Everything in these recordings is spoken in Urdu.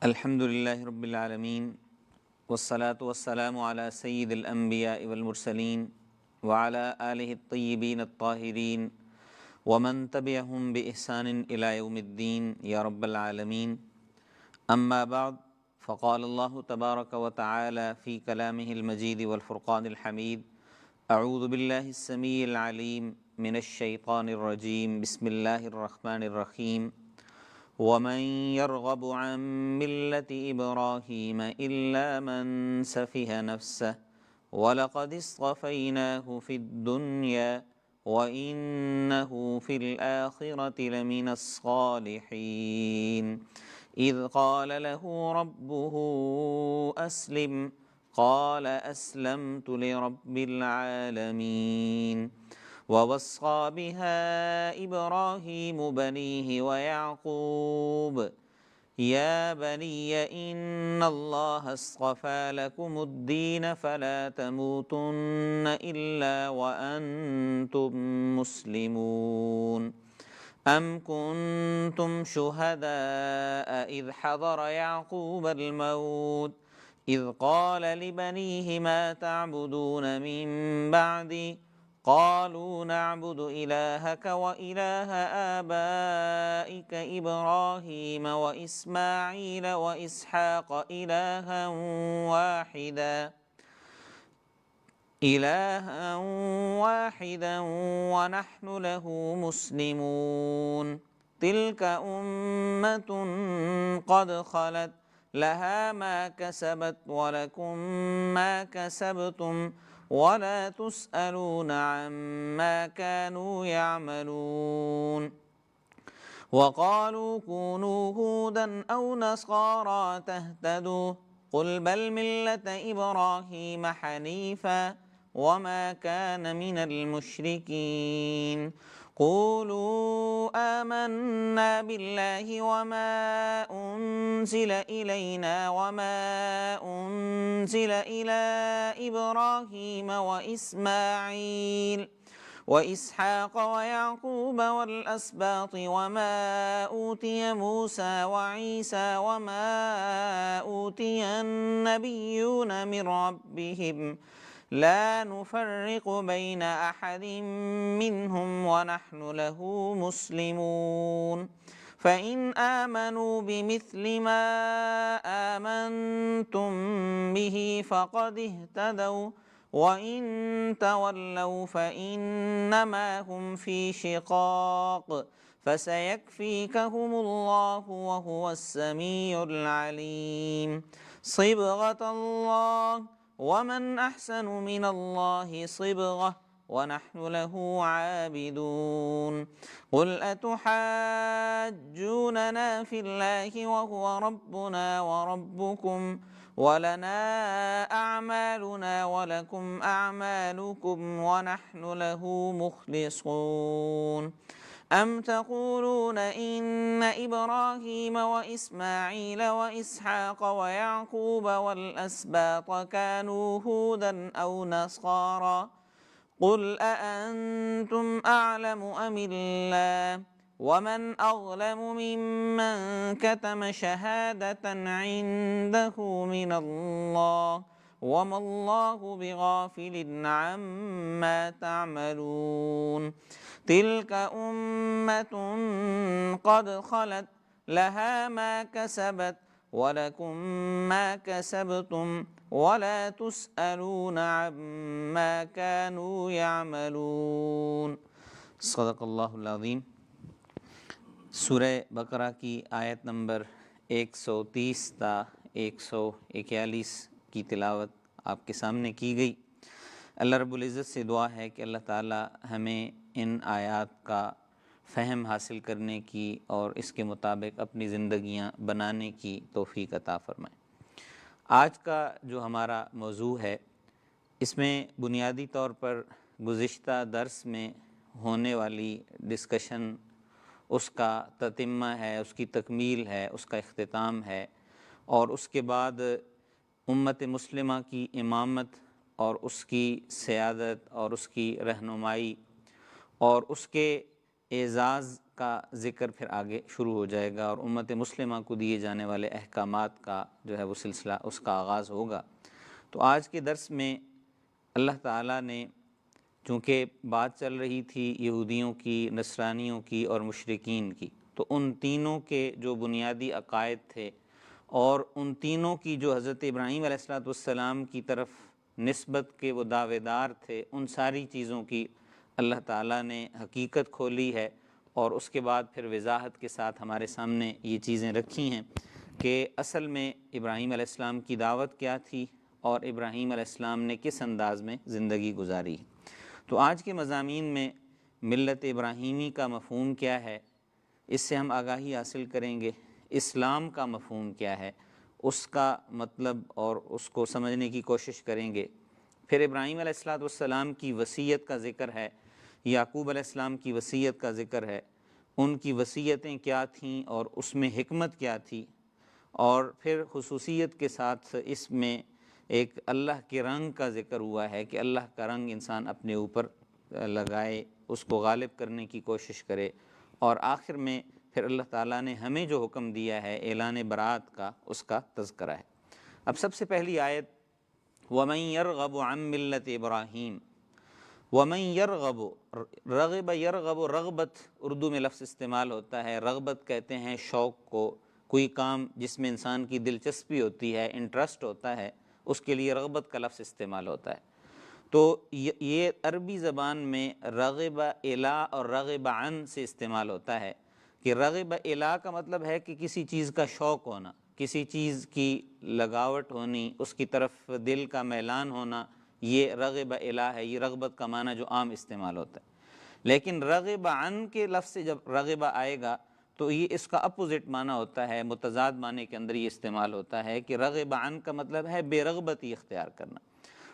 الحمد للہ رب العالمین والصلاة والسلام علی سید الانبیاء والمرسلین وعلی آلہ الطیبین الطاہرین ومن تبعہم بإحسان الی یوم الدین یا رب العالمین اما بعد فقال اللہ تبارک وتعالی فی کلامہ المجید والفرقان الحمید اعوذ باللہ السمیع العلیم من الشیطان الرجیم بسم اللہ الرحمن الرحیم ومن يرغب عن ملة إبراهيم إلا من سفه نفسه ولقد اصطفيناه في الدنيا وإنه في الآخرة لمن الصالحين إذ قال له ربه أسلم قال أسلمت لرب العالمين ووصى بها إبراهيم بنيه ويعقوب يا بني إن الله اصطفى لكم الدين فلا تموتن إلا وأنتم مسلمون أم كنتم شهداء إذ حضر يعقوب الموت إذ قال لبنيه ما تعبدون من بعدي قالوا نعبد إلهك وإله آبائك إبراهيم وإسماعيل وإسحاق إلها واحدا ونحن له مسلمون تلك أمة قد خلت لها ما كسبت ولكم ما كسبتم ولا تسألون عما كانوا يعملون وقالوا كونوا هودا أو نصارى تهتدوا قل بل ملة إبراهيم حنيفا وما كان من المشركين قولوا آمنا بالله وما أنزل إلينا وما أنزل إلى إبراهيم وإسماعيل وإسحاق ويعقوب والأسباط وما أوتي موسى وعيسى وما أوتي النبيون من ربهم لا نفرق بين أحد منهم ونحن له مسلمون فإن آمنوا بمثل ما آمنتم به فقد اهتدوا وإن تولوا فإنما هم في شقاق فسيكفيكهم الله وهو السميع العليم صبغة الله ومن أحسن من الله صبغة ونحن له عابدون قل أتحاجوننا في الله وهو ربنا وربكم ولنا أعمالنا ولكم أعمالكم ونحن له مخلصون أم تقولون إن إبراهيم وإسماعيل وإسحاق ويعقوب والأسباط كانوا هودا أو نصارى قل أأنتم أعلم أم الله ومن أظلم ممن كتم شهادة عنده من الله وما الله بغافل عما تعملون تلك أمة قد خلت لها ما كسبت ولكم ما كسبتم ولا تسألون عما كانوا يعملون صدق اللہ العظیم۔ سورہ بقرہ کی آیت نمبر 130 تا 141 کی تلاوت آپ کے سامنے کی گئی۔ اللہ رب العزت سے دعا ہے کہ اللہ تعالی ہمیں ان آیات کا فہم حاصل کرنے کی اور اس کے مطابق اپنی زندگیاں بنانے کی توفیق عطا فرمائے۔ آج کا جو ہمارا موضوع ہے اس میں بنیادی طور پر گزشتہ درس میں ہونے والی ڈسکشن اس کا تتمہ ہے، اس کی تکمیل ہے، اس کا اختتام ہے، اور اس کے بعد امت مسلمہ کی امامت اور اس کی سیادت اور اس کی رہنمائی اور اس کے اعزاز کا ذکر پھر آگے شروع ہو جائے گا، اور امت مسلمہ کو دیے جانے والے احکامات کا جو ہے وہ سلسلہ اس کا آغاز ہوگا۔ تو آج کے درس میں اللہ تعالیٰ نے، چونکہ بات چل رہی تھی یہودیوں کی، نصرانیوں کی اور مشرکین کی، تو ان تینوں کے جو بنیادی عقائد تھے اور ان تینوں کی جو حضرت ابراہیم علیہ السلام کی طرف نسبت کے وہ دعوے دار تھے، ان ساری چیزوں کی اللہ تعالیٰ نے حقیقت کھولی ہے، اور اس کے بعد پھر وضاحت کے ساتھ ہمارے سامنے یہ چیزیں رکھی ہیں کہ اصل میں ابراہیم علیہ السلام کی دعوت کیا تھی اور ابراہیم علیہ السلام نے کس انداز میں زندگی گزاری۔ تو آج کے مضامین میں ملت ابراہیمی کا مفہوم کیا ہے، اس سے ہم آگاہی حاصل کریں گے۔ اسلام کا مفہوم کیا ہے، اس کا مطلب اور اس کو سمجھنے کی کوشش کریں گے۔ پھر ابراہیم علیہ السلام کی وصیت کا ذکر ہے، یعقوب علیہ السلام کی وصیت کا ذکر ہے، ان کی وصیتیں کیا تھیں اور اس میں حکمت کیا تھی، اور پھر خصوصیت کے ساتھ اس میں ایک اللہ کے رنگ کا ذکر ہوا ہے کہ اللہ کا رنگ انسان اپنے اوپر لگائے، اس کو غالب کرنے کی کوشش کرے، اور آخر میں پھر اللہ تعالیٰ نے ہمیں جو حکم دیا ہے اعلان برات کا، اس کا تذکرہ ہے۔ اب سب سے پہلی آیت، وَمَن يَرْغَبُ عَن مِّلَّةِ إِبْرَاهِيمَ۔ وَمَن يَرْغَبُ، رغب یرغب، رغبت اردو میں لفظ استعمال ہوتا ہے، رغبت کہتے ہیں شوق کو، کوئی کام جس میں انسان کی دلچسپی ہوتی ہے، انٹرسٹ ہوتا ہے، اس کے لیے رغبت کا لفظ استعمال ہوتا ہے۔ تو یہ عربی زبان میں رغب الی اور رغب عن سے استعمال ہوتا ہے کہ رغب الی کا مطلب ہے کہ کسی چیز کا شوق ہونا، کسی چیز کی لگاوٹ ہونی، اس کی طرف دل کا میلان ہونا، یہ رغب الی ہے، یہ رغبت کا معنی جو عام استعمال ہوتا ہے۔ لیکن رغب عن کے لفظ سے جب رغب آئے گا تو یہ اس کا اپوزٹ معنی ہوتا ہے، متضاد معنی کے اندر یہ استعمال ہوتا ہے کہ رغب عن کا مطلب ہے بے رغبتی اختیار کرنا۔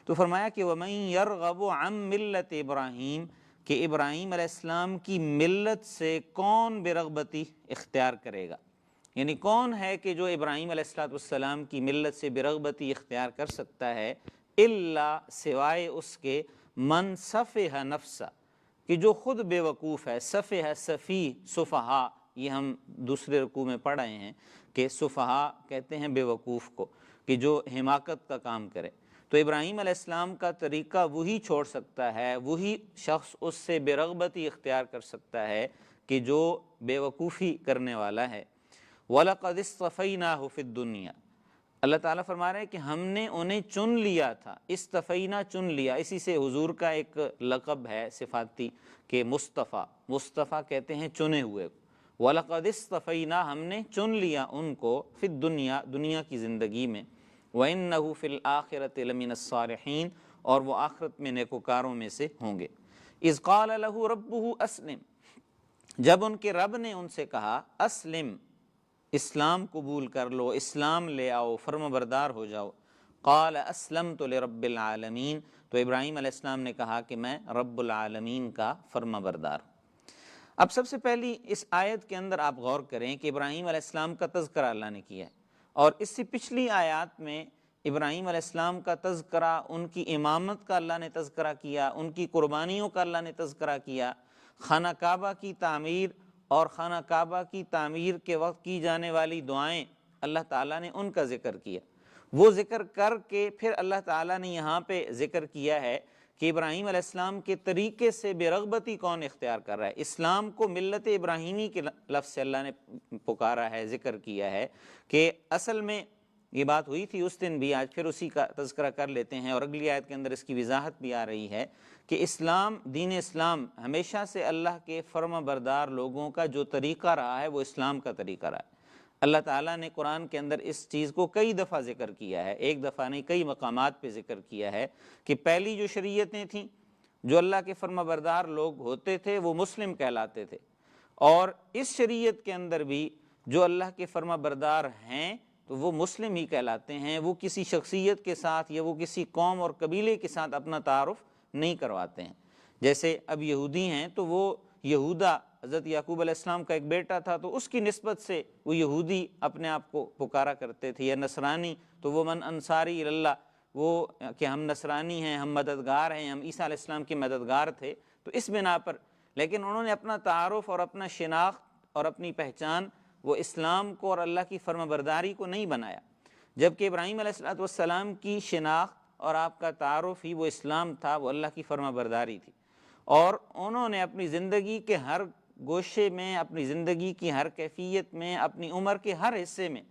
تو فرمایا کہ وَمَن يَرْغَبُ عَن مِّلَّةِ إِبْرَاهِيمَ، کہ ابراہیم علیہ السلام کی ملت سے کون بے رغبتی اختیار کرے گا، یعنی کون ہے کہ جو ابراہیم علیہ السلام کی ملت سے بے رغبتی اختیار کر سکتا ہے، الا سوائے اس کے من سفہ نفسہ، کہ جو خود بے وقوف ہے۔ سفہ سفیہ، سفہا، یہ ہم دوسرے رکوع میں پڑھ رہے ہیں کہ سفہا کہتے ہیں بے وقوف کو، کہ جو حماقت کا کام کرے۔ تو ابراہیم علیہ السلام کا طریقہ وہی چھوڑ سکتا ہے، وہی شخص اس سے بے رغبتی اختیار کر سکتا ہے کہ جو بے وقوفی کرنے والا ہے۔ وَلَقَدِ اصْطَفَيْنَاهُ فِي الدُّنْيَا، اللہ تعالیٰ فرما رہے ہیں کہ ہم نے انہیں چن لیا تھا، استفینا چن لیا، اسی سے حضور کا ایک لقب ہے صفاتی کہ مصطفیٰ، مصطفیٰ کہتے ہیں چنے ہوئے کو۔ وَلَقَدِ اصْطَفَيْنَا، ہم نے چن لیا ان کو، فی الدنیا، دنیا کی زندگی میں، وَإِنَّهُ فِي الْآخِرَةِ لَمِنَ الصَّالِحِينَ، اور وہ آخرت میں نیکوکاروں میں سے ہوں گے۔ اِذْ قَالَ لَهُ رَبُّهُ أَسْلِمْ، جب ان کے رب نے ان سے کہا اسلم، اسلام قبول کر لو، اسلام لے آؤ، فرما بردار ہو جاؤ۔ قال اسلمت لرب العالمین، تو ابراہیم علیہ السلام نے کہا کہ میں رب العالمین کا فرما بردار ہوں۔ اب سب سے پہلی اس آیت کے اندر آپ غور کریں کہ ابراہیم علیہ السلام کا تذکرہ اللہ نے کیا ہے، اور اس سے پچھلی آیات میں ابراہیم علیہ السلام کا تذکرہ، ان کی امامت کا اللہ نے تذکرہ کیا، ان کی قربانیوں کا اللہ نے تذکرہ کیا، خانہ کعبہ کی تعمیر اور خانہ کعبہ کی تعمیر کے وقت کی جانے والی دعائیں اللہ تعالیٰ نے ان کا ذکر کیا۔ وہ ذکر کر کے پھر اللہ تعالیٰ نے یہاں پہ ذکر کیا ہے کہ ابراہیم علیہ السلام کے طریقے سے بے رغبتی کون اختیار کر رہا ہے۔ اسلام کو ملت ابراہیمی کے لفظ سے اللہ نے پکارا ہے، ذکر کیا ہے کہ اصل میں یہ بات ہوئی تھی اس دن بھی، آج پھر اسی کا تذکرہ کر لیتے ہیں، اور اگلی آیت کے اندر اس کی وضاحت بھی آ رہی ہے کہ اسلام، دین اسلام ہمیشہ سے اللہ کے فرما بردار لوگوں کا جو طریقہ رہا ہے وہ اسلام کا طریقہ رہا ہے۔ اللہ تعالیٰ نے قرآن کے اندر اس چیز کو کئی دفعہ ذکر کیا ہے، ایک دفعہ نہیں، کئی مقامات پہ ذکر کیا ہے کہ پہلی جو شریعتیں تھیں، جو اللہ کے فرما بردار لوگ ہوتے تھے وہ مسلم کہلاتے تھے، اور اس شریعت کے اندر بھی جو اللہ کے فرما بردار ہیں تو وہ مسلم ہی کہلاتے ہیں، وہ کسی شخصیت کے ساتھ یا وہ کسی قوم اور قبیلے کے ساتھ اپنا تعارف نہیں کرواتے ہیں۔ جیسے اب یہودی ہیں تو وہ یہودا، حضرت یعقوب علیہ السلام کا ایک بیٹا تھا تو اس کی نسبت سے وہ یہودی اپنے آپ کو پکارا کرتے تھے، یا نصرانی تو وہ من انصاری اللہ، وہ کہ ہم نصرانی ہیں، ہم مددگار ہیں، ہم عیسیٰ علیہ السلام کے مددگار تھے، تو اس بنا پر۔ لیکن انہوں نے اپنا تعارف اور اپنا شناخت اور اپنی پہچان وہ اسلام کو اور اللہ کی فرما برداری کو نہیں بنایا، جبکہ ابراہیم علیہ السلام کی شناخت اور آپ کا تعارف ہی وہ اسلام تھا، وہ اللہ کی فرما برداری تھی، اور انہوں نے اپنی زندگی کے ہر گوشے میں، اپنی زندگی کی ہر کیفیت میں، اپنی عمر کے ہر حصے میں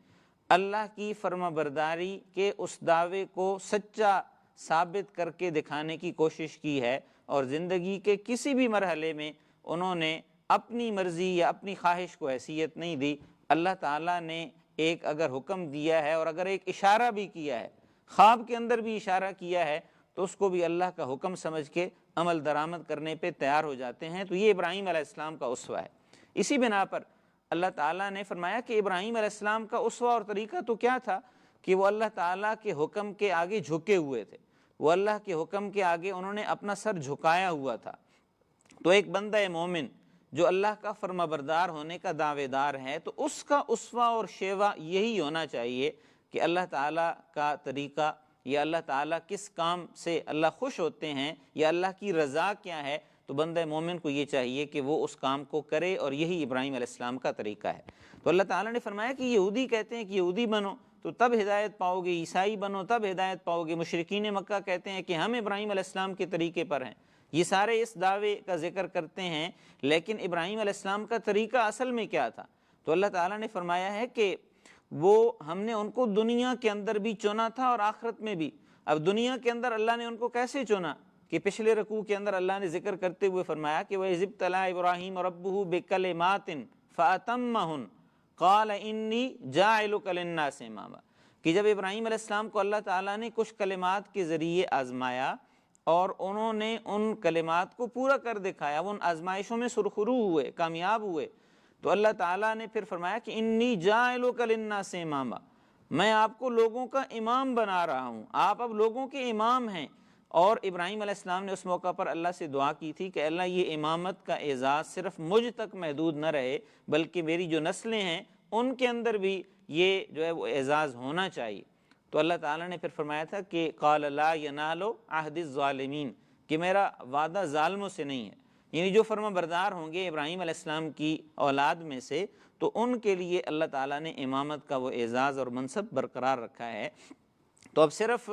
اللہ کی فرما برداری کے اس دعوے کو سچا ثابت کر کے دکھانے کی کوشش کی ہے، اور زندگی کے کسی بھی مرحلے میں انہوں نے اپنی مرضی یا اپنی خواہش کو حیثیت نہیں دی۔ اللہ تعالیٰ نے ایک اگر حکم دیا ہے اور اگر ایک اشارہ بھی کیا ہے، خواب کے اندر بھی اشارہ کیا ہے، تو اس کو بھی اللہ کا حکم سمجھ کے عمل درآمد کرنے پہ تیار ہو جاتے ہیں۔ تو یہ ابراہیم علیہ السلام کا اسوہ ہے۔ اسی بنا پر اللہ تعالیٰ نے فرمایا کہ ابراہیم علیہ السلام کا اسوہ اور طریقہ تو کیا تھا کہ وہ اللہ تعالیٰ کے حکم کے آگے جھکے ہوئے تھے، وہ اللہ کے حکم کے آگے انہوں نے اپنا سر جھکایا ہوا تھا۔ تو ایک بندہ مومن جو اللہ کا فرما بردار ہونے کا دعوے دار ہے، تو اس کا اسوہ اور شیوا یہی ہونا چاہیے کہ اللہ تعالیٰ کا طریقہ یا اللہ تعالیٰ کس کام سے اللہ خوش ہوتے ہیں یا اللہ کی رضا کیا ہے، تو بندہ مومن کو یہ چاہیے کہ وہ اس کام کو کرے، اور یہی ابراہیم علیہ السلام کا طریقہ ہے۔ تو اللہ تعالیٰ نے فرمایا کہ یہودی کہتے ہیں کہ یہودی بنو تو تب ہدایت پاؤ گے، عیسائی بنو تب ہدایت پاؤ گے، مشرکین مکہ کہتے ہیں کہ ہم ابراہیم علیہ السلام کے طریقے پر ہیں۔ یہ سارے اس دعوے کا ذکر کرتے ہیں، لیکن ابراہیم علیہ السلام کا طریقہ اصل میں کیا تھا؟ تو اللہ تعالیٰ نے فرمایا ہے کہ وہ ہم نے ان کو دنیا کے اندر بھی چنا تھا اور آخرت میں بھی۔ اب دنیا کے اندر اللہ نے ان کو کیسے چنا کہ پچھلے رکوع کے اندر اللہ نے ذکر کرتے ہوئے فرمایا کہ وَإِذِ ابْتَلَىٰ إِبْرَاهِيمَ رَبُّهُ بِكَلِمَاتٍ فَأَتَمَّهُنَّ قَالَ إِنِّي جَاعِلُكَ لِلنَّاسِ إِمَامًا، کہ جب ابراہیم علیہ السلام کو اللہ تعالیٰ نے کچھ کلمات کے ذریعے آزمایا اور انہوں نے ان کلمات کو پورا کر دکھایا، وہ ان آزمائشوں میں سرخرو ہوئے، کامیاب ہوئے، تو اللہ تعالیٰ نے پھر فرمایا کہ انی جاعلک للناس اماما، میں آپ کو لوگوں کا امام بنا رہا ہوں، آپ اب لوگوں کے امام ہیں۔ اور ابراہیم علیہ السلام نے اس موقع پر اللہ سے دعا کی تھی کہ اللہ یہ امامت کا اعزاز صرف مجھ تک محدود نہ رہے، بلکہ میری جو نسلیں ہیں ان کے اندر بھی یہ جو ہے وہ اعزاز ہونا چاہیے۔ تو اللہ تعالیٰ نے پھر فرمایا تھا کہ قال لا ینال عہد الظالمین، کہ میرا وعدہ ظالموں سے نہیں ہے، یعنی جو فرما بردار ہوں گے ابراہیم علیہ السلام کی اولاد میں سے، تو ان کے لیے اللہ تعالیٰ نے امامت کا وہ اعزاز اور منصب برقرار رکھا ہے۔ تو اب صرف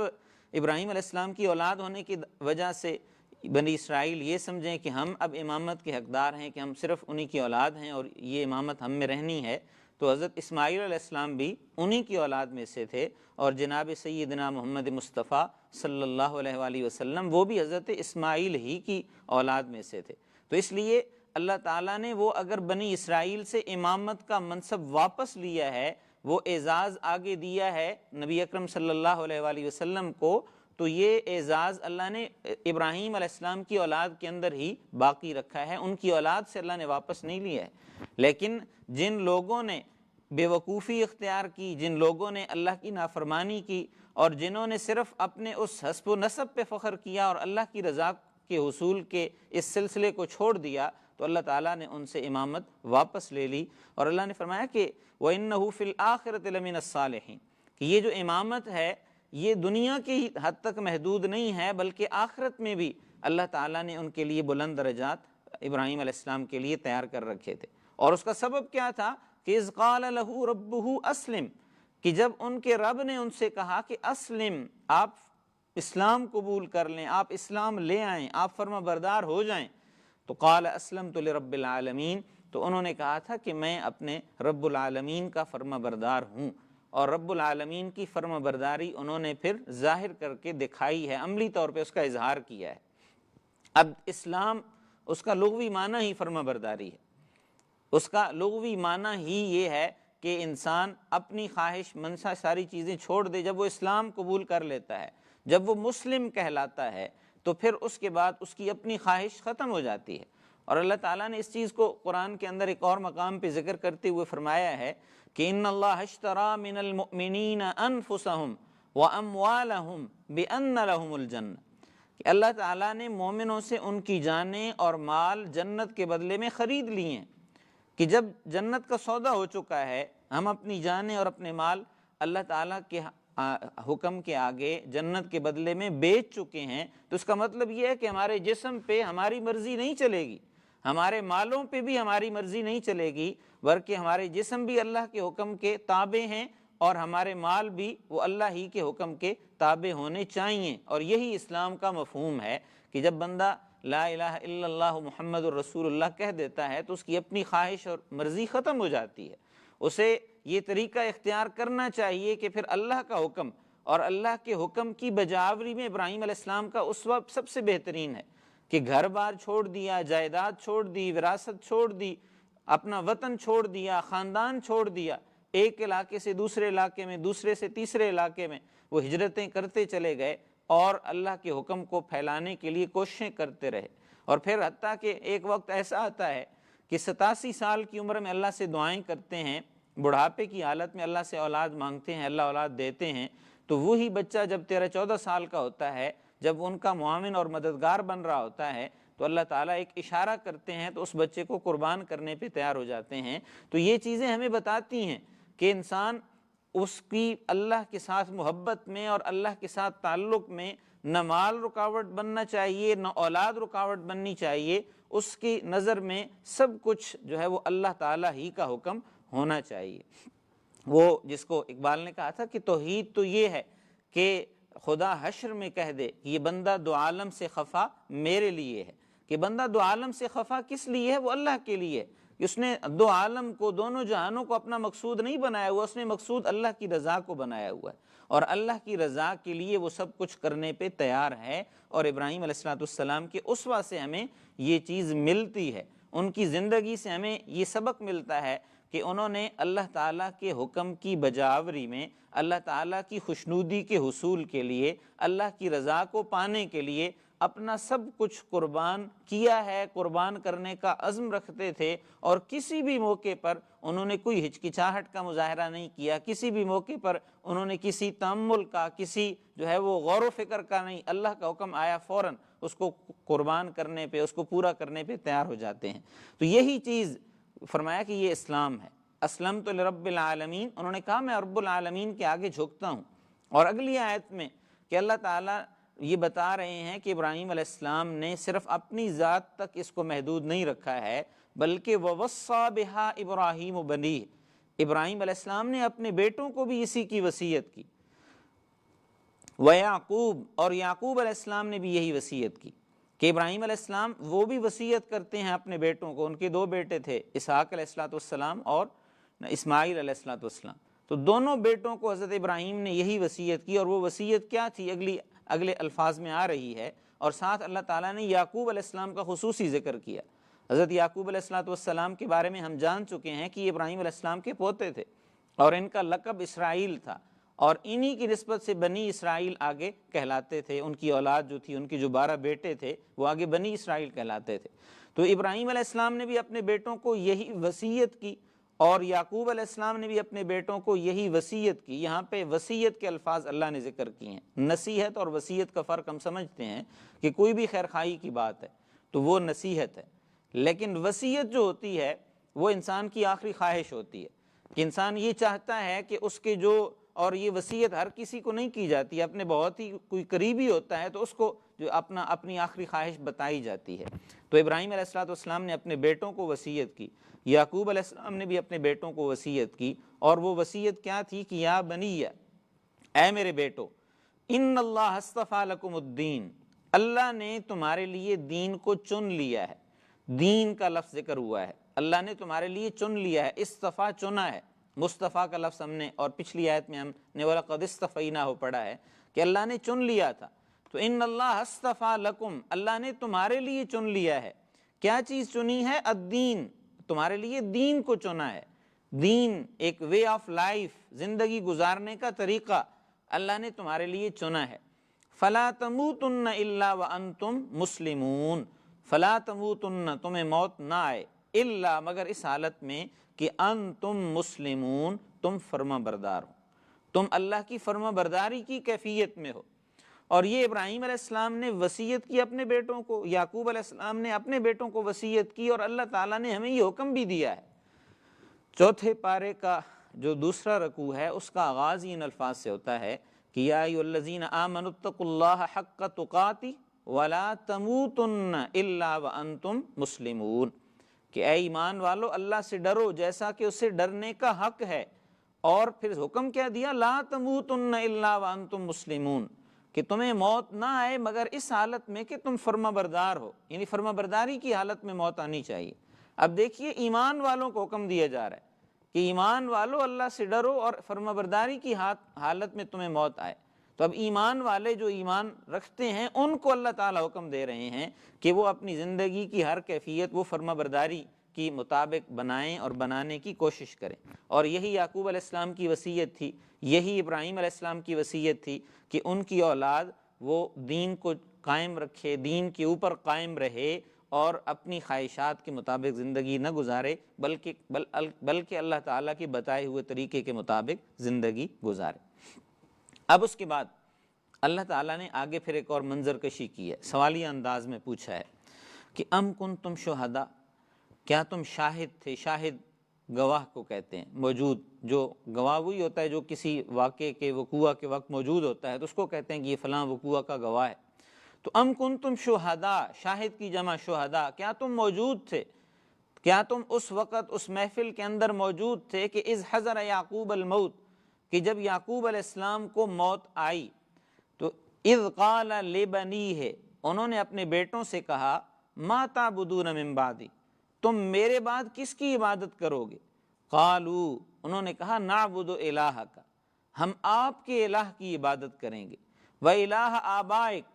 ابراہیم علیہ السلام کی اولاد ہونے کی وجہ سے بنی اسرائیل یہ سمجھیں کہ ہم اب امامت کے حقدار ہیں، کہ ہم صرف انہی کی اولاد ہیں اور یہ امامت ہم میں رہنی ہے، تو حضرت اسماعیل علیہ السلام بھی انہی کی اولاد میں سے تھے، اور جناب سیدنا محمد مصطفیٰ صلی اللہ علیہ وآلہ وسلم وہ بھی حضرت اسماعیل ہی کی اولاد میں سے تھے۔ تو اس لیے اللہ تعالیٰ نے وہ اگر بنی اسرائیل سے امامت کا منصب واپس لیا ہے، وہ اعزاز آگے دیا ہے نبی اکرم صلی اللہ علیہ وآلہ وسلم کو، تو یہ اعزاز اللہ نے ابراہیم علیہ السلام کی اولاد کے اندر ہی باقی رکھا ہے، ان کی اولاد سے اللہ نے واپس نہیں لیا ہے۔ لیکن جن لوگوں نے بے وقوفی اختیار کی، جن لوگوں نے اللہ کی نافرمانی کی، اور جنہوں نے صرف اپنے اس حسب و نسب پہ فخر کیا اور اللہ کی رضا کے حصول کے اس سلسلے کو چھوڑ دیا، تو اللہ تعالیٰ نے ان سے امامت واپس لے لی، اور اللہ نے فرمایا کہ وَإِنَّهُ فِي الْآخِرَةِ لَمِنَ الصَّالِحِينَ، کہ یہ جو امامت ہے یہ دنیا کی حد تک محدود نہیں ہے، بلکہ آخرت میں بھی اللہ تعالیٰ نے ان کے لیے بلند درجات ابراہیم علیہ السلام کے لیے تیار کر رکھے تھے۔ اور اس کا سبب کیا تھا کہ اذ قال له ربه اسلم، کہ جب ان کے رب نے ان سے کہا کہ اسلم، آپ اسلام قبول کر لیں، آپ اسلام لے آئیں، آپ فرما بردار ہو جائیں، تو قال اسلمت لرب العالمین، تو انہوں نے کہا تھا کہ میں اپنے رب العالمین کا فرما بردار ہوں، اور رب العالمین کی فرما برداری انہوں نے پھر ظاہر کر کے دکھائی ہے، عملی طور پہ اس کا اظہار کیا ہے۔ اب اسلام اس کا لغوی معنی ہی فرما برداری ہے، اس کا لغوی معنی ہی یہ ہے کہ انسان اپنی خواہش منشا ساری چیزیں چھوڑ دے۔ جب وہ اسلام قبول کر لیتا ہے، جب وہ مسلم کہلاتا ہے، تو پھر اس کے بعد اس کی اپنی خواہش ختم ہو جاتی ہے۔ اور اللہ تعالیٰ نے اس چیز کو قرآن کے اندر ایک اور مقام پہ ذکر کرتے ہوئے فرمایا ہے کہ ان اللہ اشترى من المؤمنین انفسهم واموالهم بان لهم الجنہ، کہ اللہ تعالیٰ نے مومنوں سے ان کی جانیں اور مال جنت کے بدلے میں خرید لیے ہیں، کہ جب جنت کا سودا ہو چکا ہے، ہم اپنی جانیں اور اپنے مال اللہ تعالیٰ کے حکم کے آگے جنت کے بدلے میں بیچ چکے ہیں، تو اس کا مطلب یہ ہے کہ ہمارے جسم پہ ہماری مرضی نہیں چلے گی، ہمارے مالوں پہ بھی ہماری مرضی نہیں چلے گی، بلکہ ہمارے جسم بھی اللہ کے حکم کے تابع ہیں اور ہمارے مال بھی وہ اللہ ہی کے حکم کے تابع ہونے چاہیے۔ اور یہی اسلام کا مفہوم ہے کہ جب بندہ لا الہ الا اللہ محمد الرسول اللہ کہہ دیتا ہے تو اس کی اپنی خواہش اور مرضی ختم ہو جاتی ہے۔ اسے یہ طریقہ اختیار کرنا چاہیے کہ پھر اللہ کا حکم اور اللہ کے حکم کی بجاوری میں ابراہیم علیہ السلام کا اسوہ سب سے بہترین ہے کہ گھر بار چھوڑ دیا، جائیداد چھوڑ دی، وراثت چھوڑ دی، اپنا وطن چھوڑ دیا، خاندان چھوڑ دیا، ایک علاقے سے دوسرے علاقے میں، دوسرے سے تیسرے علاقے میں وہ ہجرتیں کرتے چلے گئے اور اللہ کے حکم کو پھیلانے کے لیے کوششیں کرتے رہے۔ اور پھر حتیٰ کہ ایک وقت ایسا آتا ہے کہ 87 سال کی عمر میں اللہ سے دعائیں کرتے ہیں، بڑھاپے کی حالت میں اللہ سے اولاد مانگتے ہیں، اللہ اولاد دیتے ہیں، تو وہی بچہ جب 13-14 سال کا ہوتا ہے، جب ان کا معاون اور مددگار بن رہا ہوتا ہے، تو اللہ تعالیٰ ایک اشارہ کرتے ہیں تو اس بچے کو قربان کرنے پہ تیار ہو جاتے ہیں۔ تو یہ چیزیں ہمیں بتاتی ہیں کہ انسان اس کی اللہ کے ساتھ محبت میں اور اللہ کے ساتھ تعلق میں نہ مال رکاوٹ بننا چاہیے، نہ اولاد رکاوٹ بننی چاہیے، اس کی نظر میں سب کچھ جو ہے وہ اللہ تعالیٰ ہی کا حکم ہونا چاہیے۔ وہ جس کو اقبال نے کہا تھا کہ توحید تو یہ ہے کہ خدا حشر میں کہہ دے یہ بندہ دو عالم سے خفا میرے لیے ہے، کہ بندہ دو عالم سے خفا کس لیے ہے؟ وہ اللہ کے لیے۔ اس نے دو عالم کو، دونوں جہانوں کو اپنا مقصود نہیں بنایا ہوا، اس نے مقصود اللہ کی رضا کو بنایا ہوا ہے، اور اللہ کی رضا کے لیے وہ سب کچھ کرنے پہ تیار ہے۔ اور ابراہیم علیہ السلام کے اسوہ سے ہمیں یہ چیز ملتی ہے، ان کی زندگی سے ہمیں یہ سبق ملتا ہے کہ انہوں نے اللہ تعالیٰ کے حکم کی بجاوری میں، اللہ تعالیٰ کی خوشنودی کے حصول کے لیے، اللہ کی رضا کو پانے کے لیے اپنا سب کچھ قربان کیا ہے، قربان کرنے کا عزم رکھتے تھے، اور کسی بھی موقع پر انہوں نے کوئی ہچکچاہٹ کا مظاہرہ نہیں کیا، کسی بھی موقع پر انہوں نے کسی تأمل کا، کسی جو ہے وہ غور و فکر کا نہیں، اللہ کا حکم آیا فوراً اس کو قربان کرنے پہ، اس کو پورا کرنے پہ تیار ہو جاتے ہیں۔ تو یہی چیز فرمایا کہ یہ اسلام ہے۔ اسلمت لرب العالمین، انہوں نے کہا میں رب العالمین کے آگے جھکتا ہوں۔ اور اگلی آیت میں کہ اللہ تعالیٰ یہ بتا رہے ہیں کہ ابراہیم علیہ السلام نے صرف اپنی ذات تک اس کو محدود نہیں رکھا ہے، بلکہ وَوَصَّى بِهَا إِبْرَاهِيمُ بَنِيهِ، ابراہیم علیہ السلام نے اپنے بیٹوں کو بھی اسی کی وصیت کی، وَيَعْقُوب، اور یعقوب علیہ السلام نے بھی یہی وصیت کی کہ ابراہیم علیہ السلام وہ بھی وصیت کرتے ہیں اپنے بیٹوں کو۔ ان کے دو بیٹے تھے، اسحاق علیہ السلام اور اسماعیل علیہ السلام، تو دونوں بیٹوں کو حضرت ابراہیم نے یہی وصیت کی، اور وہ وصیت کیا تھی اگلے الفاظ میں آ رہی ہے۔ اور ساتھ اللہ تعالیٰ نے یعقوب علیہ السلام کا خصوصی ذکر کیا۔ حضرت یعقوب علیہ السلام کے بارے میں ہم جان چکے ہیں کہ یہ ابراہیم علیہ السلام کے پوتے تھے، اور ان کا لقب اسرائیل تھا، اور انہی کی نسبت سے بنی اسرائیل آگے کہلاتے تھے۔ ان کی اولاد جو تھی، ان کی جو 12 بیٹے تھے، وہ آگے بنی اسرائیل کہلاتے تھے۔ تو ابراہیم علیہ السلام نے بھی اپنے بیٹوں کو یہی وصیت کی، اور یعقوب علیہ السلام نے بھی اپنے بیٹوں کو یہی وصیت کی۔ یہاں پہ وصیت کے الفاظ اللہ نے ذکر کیے ہیں۔ نصیحت اور وصیت کا فرق ہم سمجھتے ہیں کہ کوئی بھی خیر خواہی کی بات ہے تو وہ نصیحت ہے، لیکن وصیت جو ہوتی ہے وہ انسان کی آخری خواہش ہوتی ہے، کہ انسان یہ چاہتا ہے کہ اس کے جو، اور یہ وصیت ہر کسی کو نہیں کی جاتی، اپنے بہت ہی کوئی قریبی ہوتا ہے تو اس کو جو اپنی آخری خواہش بتائی جاتی ہے۔ تو ابراہیم علیہ السلام نے اپنے بیٹوں کو وصیت کی، یعقوب علیہ السلام نے بھی اپنے بیٹوں کو وصیت کی، اور وہ وصیت کیا تھی کہ یا بنی، اے میرے بیٹو، ان اللہ اصطفیٰ لکم الدین، اللہ نے تمہارے لیے دین کو چن لیا ہے۔ دین کا لفظ ذکر ہوا ہے، اللہ نے تمہارے لیے چن لیا ہے، اصطفیٰ چنا ہے۔ مصطفیٰ کا لفظ ہم نے اور پچھلی آیت میں ہم نے وَلَقَدِ اسْتَفَيْنَاهُ پڑھا ہے کہ اللہ نے چن لیا تھا۔ تو ان اللہ اصطفیٰ لکم، اللہ نے تمہارے لیے چن لیا ہے۔ کیا چیز چنی ہے؟ الدین، تمہارے لیے دین کو چنا ہے۔ دین ایک وے آف لائف، زندگی گزارنے کا طریقہ اللہ نے تمہارے لیے چنا ہے۔ فلا تموتن الا وانتم مسلمون، فلا تموتن، تمہیں موت نہ آئے، الا، مگر اس حالت میں کہ انتم مسلمون، تم فرما بردار ہو، تم اللہ کی فرما برداری کی کیفیت میں ہو۔ اور یہ ابراہیم علیہ السلام نے وصیت کی اپنے بیٹوں کو، یعقوب علیہ السلام نے اپنے بیٹوں کو وصیت کی، اور اللہ تعالیٰ نے ہمیں یہ حکم بھی دیا ہے۔ چوتھے پارے کا جو دوسرا رکوع ہے اس کا آغاز ان الفاظ سے ہوتا ہے کہ یا ایھا الذین آمنوا اتقوا اللہ حق تقاتہ وَلَا تَمُوتُنَّ إِلَّا وَأَنْتُمْ مُسْلِمُونَ، کہ اے ایمان والو اللہ سے ڈرو جیسا کہ اس سے ڈرنے کا حق ہے، اور پھر حکم کیا دیا، لا تموتن الا وانتم مسلمون، کہ تمہیں موت نہ آئے مگر اس حالت میں کہ تم فرما بردار ہو، یعنی فرما برداری کی حالت میں موت آنی چاہیے۔ اب دیکھیے ایمان والوں کو حکم دیا جا رہا ہے کہ ایمان والو اللہ سے ڈرو اور فرما برداری کی حالت میں تمہیں موت آئے۔ تو اب ایمان والے جو ایمان رکھتے ہیں ان کو اللہ تعالیٰ حکم دے رہے ہیں کہ وہ اپنی زندگی کی ہر کیفیت وہ فرما برداری کی مطابق بنائیں اور بنانے کی کوشش کریں۔ اور یہی یعقوب علیہ السلام کی وصیت تھی، یہی ابراہیم علیہ السلام کی وصیت تھی کہ ان کی اولاد وہ دین کو قائم رکھے، دین کے اوپر قائم رہے اور اپنی خواہشات کے مطابق زندگی نہ گزارے، بلکہ اللہ تعالیٰ کے بتائے ہوئے طریقے کے مطابق زندگی گزارے۔ اب اس کے بعد اللہ تعالیٰ نے آگے پھر ایک اور منظر کشی کی ہے، سوالیہ انداز میں پوچھا ہے کہ ام کنتم شہداء، کیا تم شاہد تھے؟ شاہد گواہ کو کہتے ہیں، موجود، جو گواہ وہی ہوتا ہے جو کسی واقعے کے وقوع کے وقت موجود ہوتا ہے، تو اس کو کہتے ہیں کہ یہ فلاں وقوع کا گواہ ہے۔ تو ام کنتم شہداء، شاہد کی جمع شہداء، کیا تم موجود تھے؟ کیا تم اس وقت اس محفل کے اندر موجود تھے کہ اذ حضر یعقوب الموت، کہ جب یعقوب علیہ السلام کو موت آئی تو اذ قال لبنیہ، انہوں نے اپنے بیٹوں سے کہا ما تعبدون من بعدی، تم میرے بعد کس کی عبادت کرو گے؟ قالو، انہوں نے کہا نعبد الہک، ہم آپ کے الہ کی عبادت کریں گے، وَإِلَٰهَ آبائک،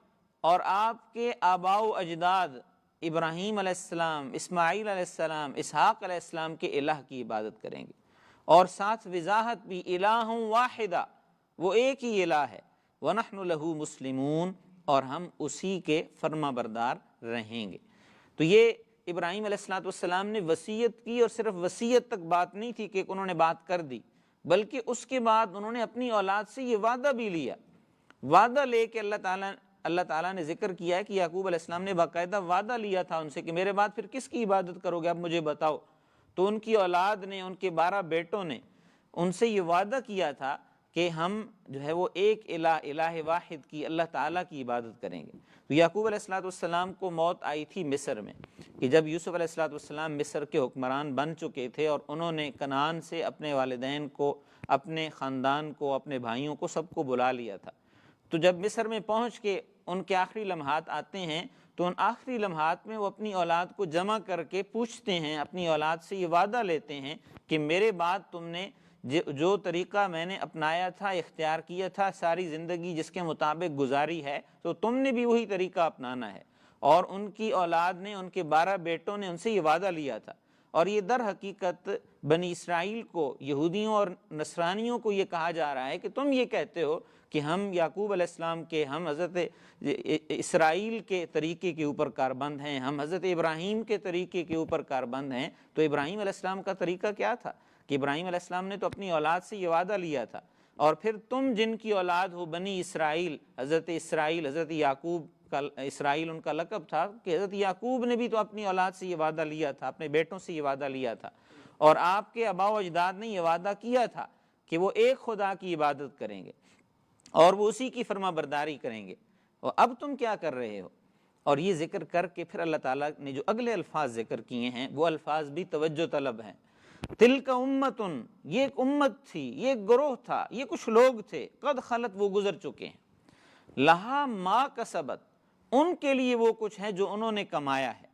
اور آپ کے آباء و اجداد ابراہیم علیہ السلام، اسماعیل علیہ السلام، اسحاق علیہ السلام کے الہ کی عبادت کریں گے۔ اور ساتھ وضاحت بھی الہ واحدہ، وہ ایک ہی الہ ہے، وَنَحْنُ لَهُ مُسْلِمُونَ، اور ہم اسی کے فرما بردار رہیں گے۔ تو یہ ابراہیم علیہ السلام نے وصیت کی، اور صرف وصیت تک بات نہیں تھی کہ انہوں نے بات کر دی، بلکہ اس کے بعد انہوں نے اپنی اولاد سے یہ وعدہ بھی لیا۔ وعدہ لے کے اللہ تعالیٰ نے ذکر کیا ہے کہ یعقوب علیہ السلام نے باقاعدہ وعدہ لیا تھا ان سے کہ میرے بعد پھر کس کی عبادت کرو گے، اب مجھے بتاؤ۔ تو ان کی اولاد نے، ان کے 12 بیٹوں نے ان سے یہ وعدہ کیا تھا کہ ہم جو ہے وہ ایک الہ واحد کی، اللہ تعالیٰ کی عبادت کریں گے۔ تو یعقوب علیہ السلام کو موت آئی تھی مصر میں، کہ جب یوسف علیہ السلام مصر کے حکمران بن چکے تھے اور انہوں نے کنعان سے اپنے والدین کو، اپنے خاندان کو، اپنے بھائیوں کو، سب کو بلا لیا تھا۔ تو جب مصر میں پہنچ کے ان کے آخری لمحات آتے ہیں تو ان آخری لمحات میں وہ اپنی اولاد کو جمع کر کے پوچھتے ہیں، اپنی اولاد سے یہ وعدہ لیتے ہیں کہ میرے بعد تم نے جو طریقہ میں نے اپنایا تھا، اختیار کیا تھا، ساری زندگی جس کے مطابق گزاری ہے، تو تم نے بھی وہی طریقہ اپنانا ہے۔ اور ان کی اولاد نے، ان کے 12 بیٹوں نے ان سے یہ وعدہ لیا تھا۔ اور یہ در حقیقت بنی اسرائیل کو، یہودیوں اور نصرانیوں کو یہ کہا جا رہا ہے کہ تم یہ کہتے ہو کہ ہم یعقوب علیہ السلام کے، ہم حضرت اسرائیل کے طریقے کے اوپر کاربند ہیں، ہم حضرت ابراہیم کے طریقے کے اوپر کاربند ہیں۔ تو ابراہیم علیہ السلام کا طریقہ کیا تھا کہ ابراہیم علیہ السلام نے تو اپنی اولاد سے یہ وعدہ لیا تھا، اور پھر تم جن کی اولاد ہو بنی اسرائیل، حضرت یعقوب کا، اسرائیل ان کا لقب تھا، کہ حضرت یعقوب نے بھی تو اپنی اولاد سے یہ وعدہ لیا تھا، اپنے بیٹوں سے یہ وعدہ لیا تھا، اور آپ کے آباء و اجداد نے یہ وعدہ کیا تھا کہ وہ ایک خدا کی عبادت کریں گے اور وہ اسی کی فرما برداری کریں گے، اور اب تم کیا کر رہے ہو؟ اور یہ ذکر کر کے پھر اللہ تعالیٰ نے جو اگلے الفاظ ذکر کیے ہیں وہ الفاظ بھی توجہ طلب ہیں۔ تلک امتن، یہ ایک امت تھی، یہ ایک گروہ تھا، یہ کچھ لوگ تھے، قد خلت، وہ گزر چکے ہیں، لہا ما کسبت، ان کے لیے وہ کچھ ہے جو انہوں نے کمایا ہے،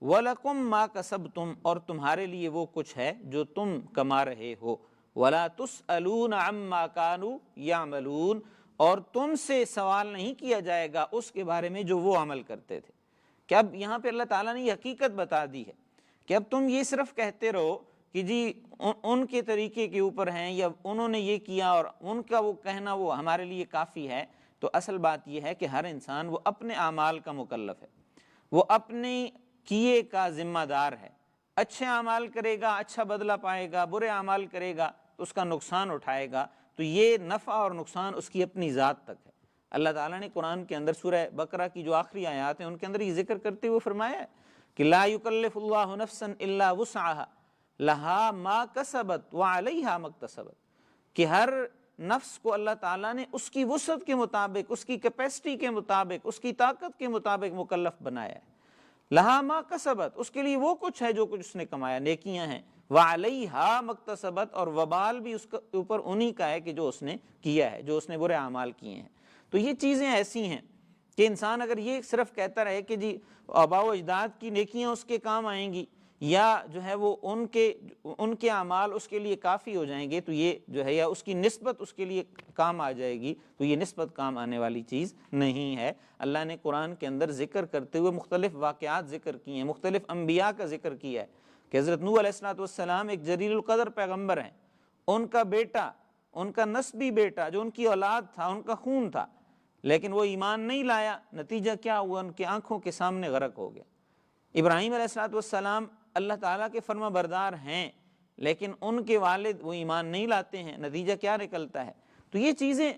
وَلَكُمْ مَا كَسَبْتُمْ، اور تمہارے لیے وہ کچھ ہے جو تم کما رہے ہو، وَلَا تُسْأَلُونَ عَمَّا كَانُوا يَعْمَلُونَ، اور تم سے سوال نہیں کیا جائے گا اس کے بارے میں جو وہ عمل کرتے تھے۔ کہ اب یہاں پہ اللہ تعالیٰ نے یہ حقیقت بتا دی ہے کہ اب تم یہ صرف کہتے رہو کہ جی ان کے طریقے کے اوپر ہیں، یا انہوں نے یہ کیا اور ان کا وہ کہنا وہ ہمارے لیے کافی ہے۔ تو اصل بات یہ ہے کہ ہر انسان وہ اپنے اعمال کا مکلف ہے، وہ اپنے کیے کا ذمہ دار ہے۔ اچھے اعمال کرے گا اچھا بدلہ پائے گا، برے اعمال کرے گا تو اس کا نقصان اٹھائے گا۔ تو یہ نفع اور نقصان اس کی اپنی ذات تک ہے۔ اللہ تعالیٰ نے قرآن کے اندر سورہ بقرہ کی جو آخری آیات ہیں ان کے اندر یہ ذکر کرتے ہوئے فرمایا ہے کہ لا یکلف اللہ نفسا الا وسعها لہا ما کسبت وعلیہا ما اکتسبت، کہ ہر نفس کو اللہ تعالیٰ نے اس کی وسعت کے مطابق، اس کی کیپیسٹی کے مطابق، اس کی طاقت کے مطابق مکلف بنایا ہے۔ لہا ما کسبت، اس کے لیے وہ کچھ ہے جو کچھ اس نے کمایا، نیکیاں ہیں، وعلیہا مکتسبت، اور وبال بھی اس کے اوپر انہی کا ہے کہ جو اس نے کیا ہے، جو اس نے برے اعمال کیے ہیں۔ تو یہ چیزیں ایسی ہیں کہ انسان اگر یہ صرف کہتا رہے کہ جی آباء و اجداد کی نیکیاں اس کے کام آئیں گی، یا جو ہے وہ ان کے اعمال اس کے لیے کافی ہو جائیں گے، تو یہ جو ہے، یا اس کی نسبت اس کے لیے کام آ جائے گی، تو یہ نسبت کام آنے والی چیز نہیں ہے۔ اللہ نے قرآن کے اندر ذکر کرتے ہوئے مختلف واقعات ذکر کیے ہیں، مختلف انبیاء کا ذکر کیا ہے کہ حضرت نوح علیہ السلام ایک جلیل القدر پیغمبر ہیں، ان کا بیٹا، ان کا نسبی بیٹا جو ان کی اولاد تھا، ان کا خون تھا، لیکن وہ ایمان نہیں لایا، نتیجہ کیا ہوا؟ ان کی آنکھوں کے سامنے غرق ہو گیا۔ ابراہیم علیہ السلام اللہ تعالیٰ کے فرما بردار ہیں، لیکن ان کے والد وہ ایمان نہیں لاتے ہیں، نتیجہ کیا نکلتا ہے؟ تو یہ چیزیں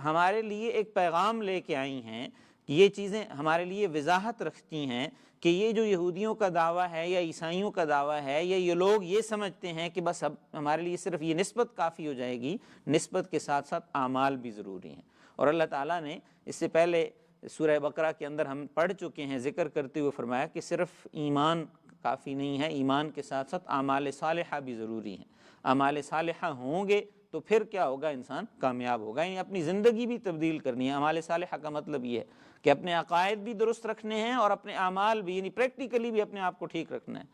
ہمارے لیے ایک پیغام لے کے آئی ہیں، کہ یہ چیزیں ہمارے لیے وضاحت رکھتی ہیں کہ یہ جو یہودیوں کا دعویٰ ہے یا عیسائیوں کا دعویٰ ہے، یا یہ لوگ یہ سمجھتے ہیں کہ بس اب ہمارے لیے صرف یہ نسبت کافی ہو جائے گی، نسبت کے ساتھ ساتھ اعمال بھی ضروری ہیں۔ اور اللہ تعالیٰ نے اس سے پہلے سورہ بقرہ کے اندر ہم پڑھ چکے ہیں، ذکر کرتے ہوئے فرمایا کہ صرف ایمان کافی نہیں ہے، ایمان کے ساتھ ساتھ اعمال صالحہ بھی ضروری ہیں۔ اعمال صالحہ ہوں گے تو پھر کیا ہوگا؟ انسان کامیاب ہوگا، یعنی اپنی زندگی بھی تبدیل کرنی ہے۔ اعمال صالحہ کا مطلب یہ ہے کہ اپنے عقائد بھی درست رکھنے ہیں، اور اپنے اعمال بھی، یعنی پریکٹیکلی بھی اپنے آپ کو ٹھیک رکھنا ہے۔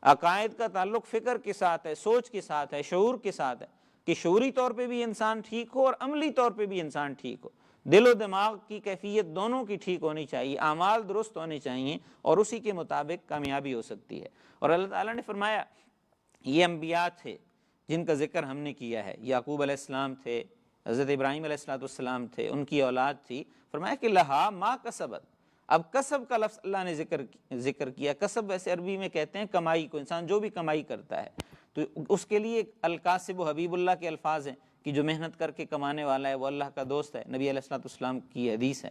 عقائد کا تعلق فکر کے ساتھ ہے، سوچ کے ساتھ ہے، شعور کے ساتھ ہے، کہ شعوری طور پہ بھی انسان ٹھیک ہو اور عملی طور پہ بھی انسان ٹھیک ہو، دل و دماغ کی کیفیت دونوں کی ٹھیک ہونی چاہیے، اعمال درست ہونے چاہیے، اور اسی کے مطابق کامیابی ہو سکتی ہے۔ اور اللہ تعالیٰ نے فرمایا یہ انبیاء تھے جن کا ذکر ہم نے کیا ہے، یعقوب علیہ السلام تھے، حضرت ابراہیم علیہ السلام تھے، ان کی اولاد تھی، فرمایا کہ لہا ما کسبت۔ اب کسب کا لفظ اللہ نے ذکر کیا۔ کسب ویسے عربی میں کہتے ہیں کمائی کو، انسان جو بھی کمائی کرتا ہے، تو اس کے لیے الکاسب و حبیب اللہ کے الفاظ ہیں کہ جو محنت کر کے کمانے والا ہے وہ اللہ کا دوست ہے، نبی علیہ السلام کی حدیث ہے۔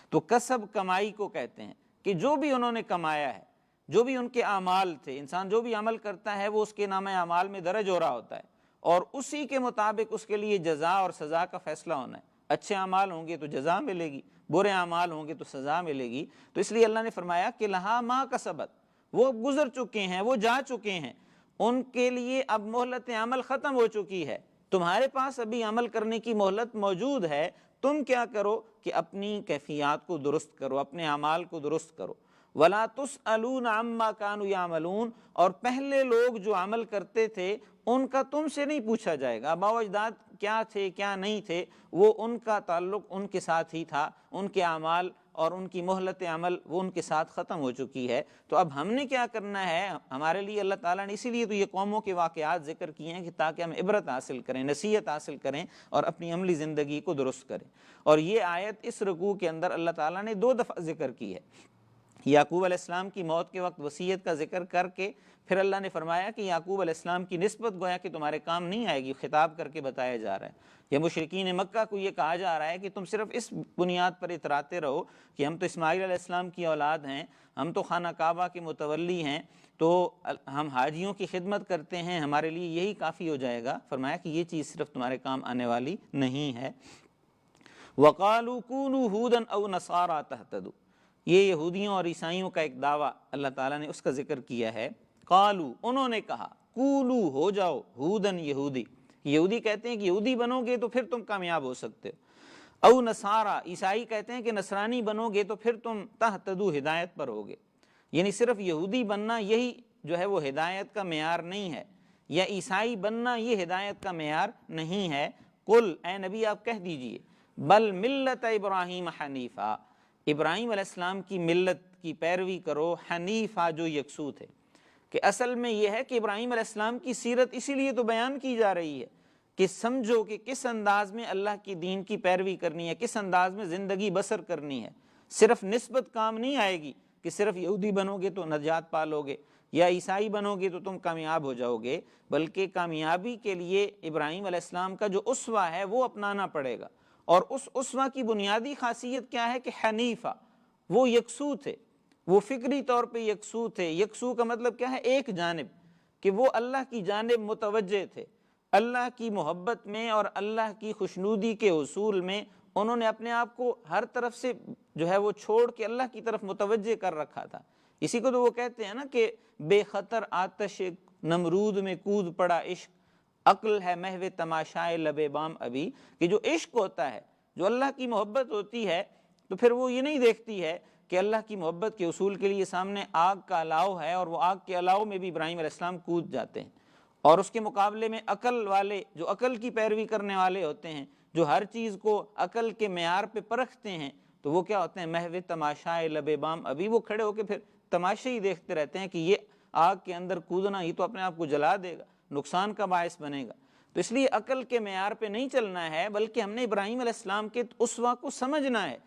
تو کسب کمائی کو کہتے ہیں کہ جو بھی انہوں نے کمایا ہے، جو بھی ان کے اعمال تھے، انسان جو بھی عمل کرتا ہے وہ اس کے نامہ اعمال میں درج ہو رہا ہوتا ہے، اور اسی کے مطابق اس کے لیے جزا اور سزا کا فیصلہ ہونا ہے۔ اچھے اعمال ہوں گے تو جزا ملے گی، برے اعمال ہوں گے تو سزا ملے گی۔ تو اس لیے اللہ نے فرمایا کہ لہا ما کسبت، وہ گزر چکے ہیں، وہ جا چکے ہیں، ان کے لیے اب مہلت عمل ختم ہو چکی ہے، تمہارے پاس ابھی عمل کرنے کی مہلت موجود ہے۔ تم کیا کرو کہ اپنی کیفیات کو درست کرو، اپنے اعمال کو درست کرو۔ وَلَا تُسْأَلُونَ عَمَّا كَانُوا يَعْمَلُونَ، اور پہلے لوگ جو عمل کرتے تھے ان کا تم سے نہیں پوچھا جائے گا۔ آباء و اجداد کیا تھے کیا نہیں تھے، وہ ان کا تعلق ان کے ساتھ ہی تھا، ان کے اعمال اور ان کی مہلت عمل وہ ان کے ساتھ ختم ہو چکی ہے۔ تو اب ہم نے کیا کرنا ہے؟ ہمارے لیے اللہ تعالیٰ نے اسی لیے تو یہ قوموں کے واقعات ذکر کیے ہیں کہ تاکہ ہم عبرت حاصل کریں، نصیحت حاصل کریں، اور اپنی عملی زندگی کو درست کریں۔ اور یہ آیت اس رکوع کے اندر اللہ تعالیٰ نے 2 دفعہ ذکر کی ہے۔ یعقوب علیہ السلام کی موت کے وقت وصیت کا ذکر کر کے پھر اللہ نے فرمایا کہ یعقوب علیہ السلام کی نسبت گویا کہ تمہارے کام نہیں آئے گی، خطاب کر کے بتایا جا رہا ہے۔ یا مشرکین مکہ کو یہ کہا جا رہا ہے کہ تم صرف اس بنیاد پر اتراتے رہو کہ ہم تو اسماعیل علیہ السلام کی اولاد ہیں، ہم تو خانہ کعبہ کے متولی ہیں، تو ہم حاجیوں کی خدمت کرتے ہیں، ہمارے لیے یہی کافی ہو جائے گا۔ فرمایا کہ یہ چیز صرف تمہارے کام آنے والی نہیں ہے۔ وَقَالُوا كُونُوا هُودًا أَوْ نَصَارَىٰ تَهْتَدُوا، یہ یہودیوں اور عیسائیوں کا ایک دعویٰ اللہ تعالیٰ نے اس کا ذکر کیا ہے۔ قالو، انہوں نے کہا، کولو، ہو جاؤ، ہودن، یہودی۔ یہودی کہتے ہیں کہ یہودی بنو گے تو پھر تم کامیاب ہو سکتے ہو۔ او نصارا، عیسائی کہتے ہیں کہ نصرانی بنو گے تو پھر تم تہتدو، ہدایت پر ہوگے۔ یعنی صرف یہودی بننا یہی جو ہے وہ ہدایت کا معیار نہیں ہے، یا عیسائی بننا یہ ہدایت کا معیار نہیں ہے۔ قل، اے نبی آپ کہہ دیجئے، بل ملت ابراہیم حنیفا، ابراہیم علیہ السلام کی ملت کی پیروی کرو، حنیفہ جو یکسو تھے۔ کہ اصل میں یہ ہے کہ ابراہیم علیہ السلام کی سیرت اسی لیے تو بیان کی جا رہی ہے کہ سمجھو کہ کس انداز میں اللہ کی دین کی پیروی کرنی ہے، کس انداز میں زندگی بسر کرنی ہے۔ صرف نسبت کام نہیں آئے گی کہ صرف یہودی بنو گے تو نجات پالو گے، یا عیسائی بنو گے تو تم کامیاب ہو جاؤ گے، بلکہ کامیابی کے لیے ابراہیم علیہ السلام کا جو اسوہ ہے وہ اپنانا پڑے گا۔ اور اس اسوہ کی بنیادی خاصیت کیا ہے کہ حنیفہ، وہ یکسو تھے، وہ فکری طور پہ یکسو تھے۔ یکسو کا مطلب کیا ہے؟ ایک جانب، کہ وہ اللہ کی جانب متوجہ تھے، اللہ کی محبت میں اور اللہ کی خوشنودی کے حصول میں انہوں نے اپنے آپ کو ہر طرف سے جو ہے وہ چھوڑ کے اللہ کی طرف متوجہ کر رکھا تھا۔ اسی کو تو وہ کہتے ہیں نا کہ بے خطر آتش نمرود میں کود پڑا عشق، عقل ہے محو تماشائے لب بام ابھی، کہ جو عشق ہوتا ہے، جو اللہ کی محبت ہوتی ہے، تو پھر وہ یہ نہیں دیکھتی ہے کہ اللہ کی محبت کے اصول کے لیے سامنے آگ کا الاؤ ہے، اور وہ آگ کے الاؤ میں بھی ابراہیم علیہ السلام کود جاتے ہیں، اور اس کے مقابلے میں عقل والے جو عقل کی پیروی کرنے والے ہوتے ہیں، جو ہر چیز کو عقل کے معیار پہ پرکھتے ہیں، تو وہ کیا ہوتے ہیں؟ محو تماشائے لب بام ابھی، وہ کھڑے ہو کے پھر تماشے ہی دیکھتے رہتے ہیں کہ یہ آگ کے اندر کودنا ہی تو اپنے آپ کو جلا دے گا، نقصان کا باعث بنے گا۔ تو اس لیے عقل کے معیار پہ نہیں چلنا ہے، بلکہ ہم نے ابراہیم علیہ السلام کے اسوہ کو سمجھنا ہے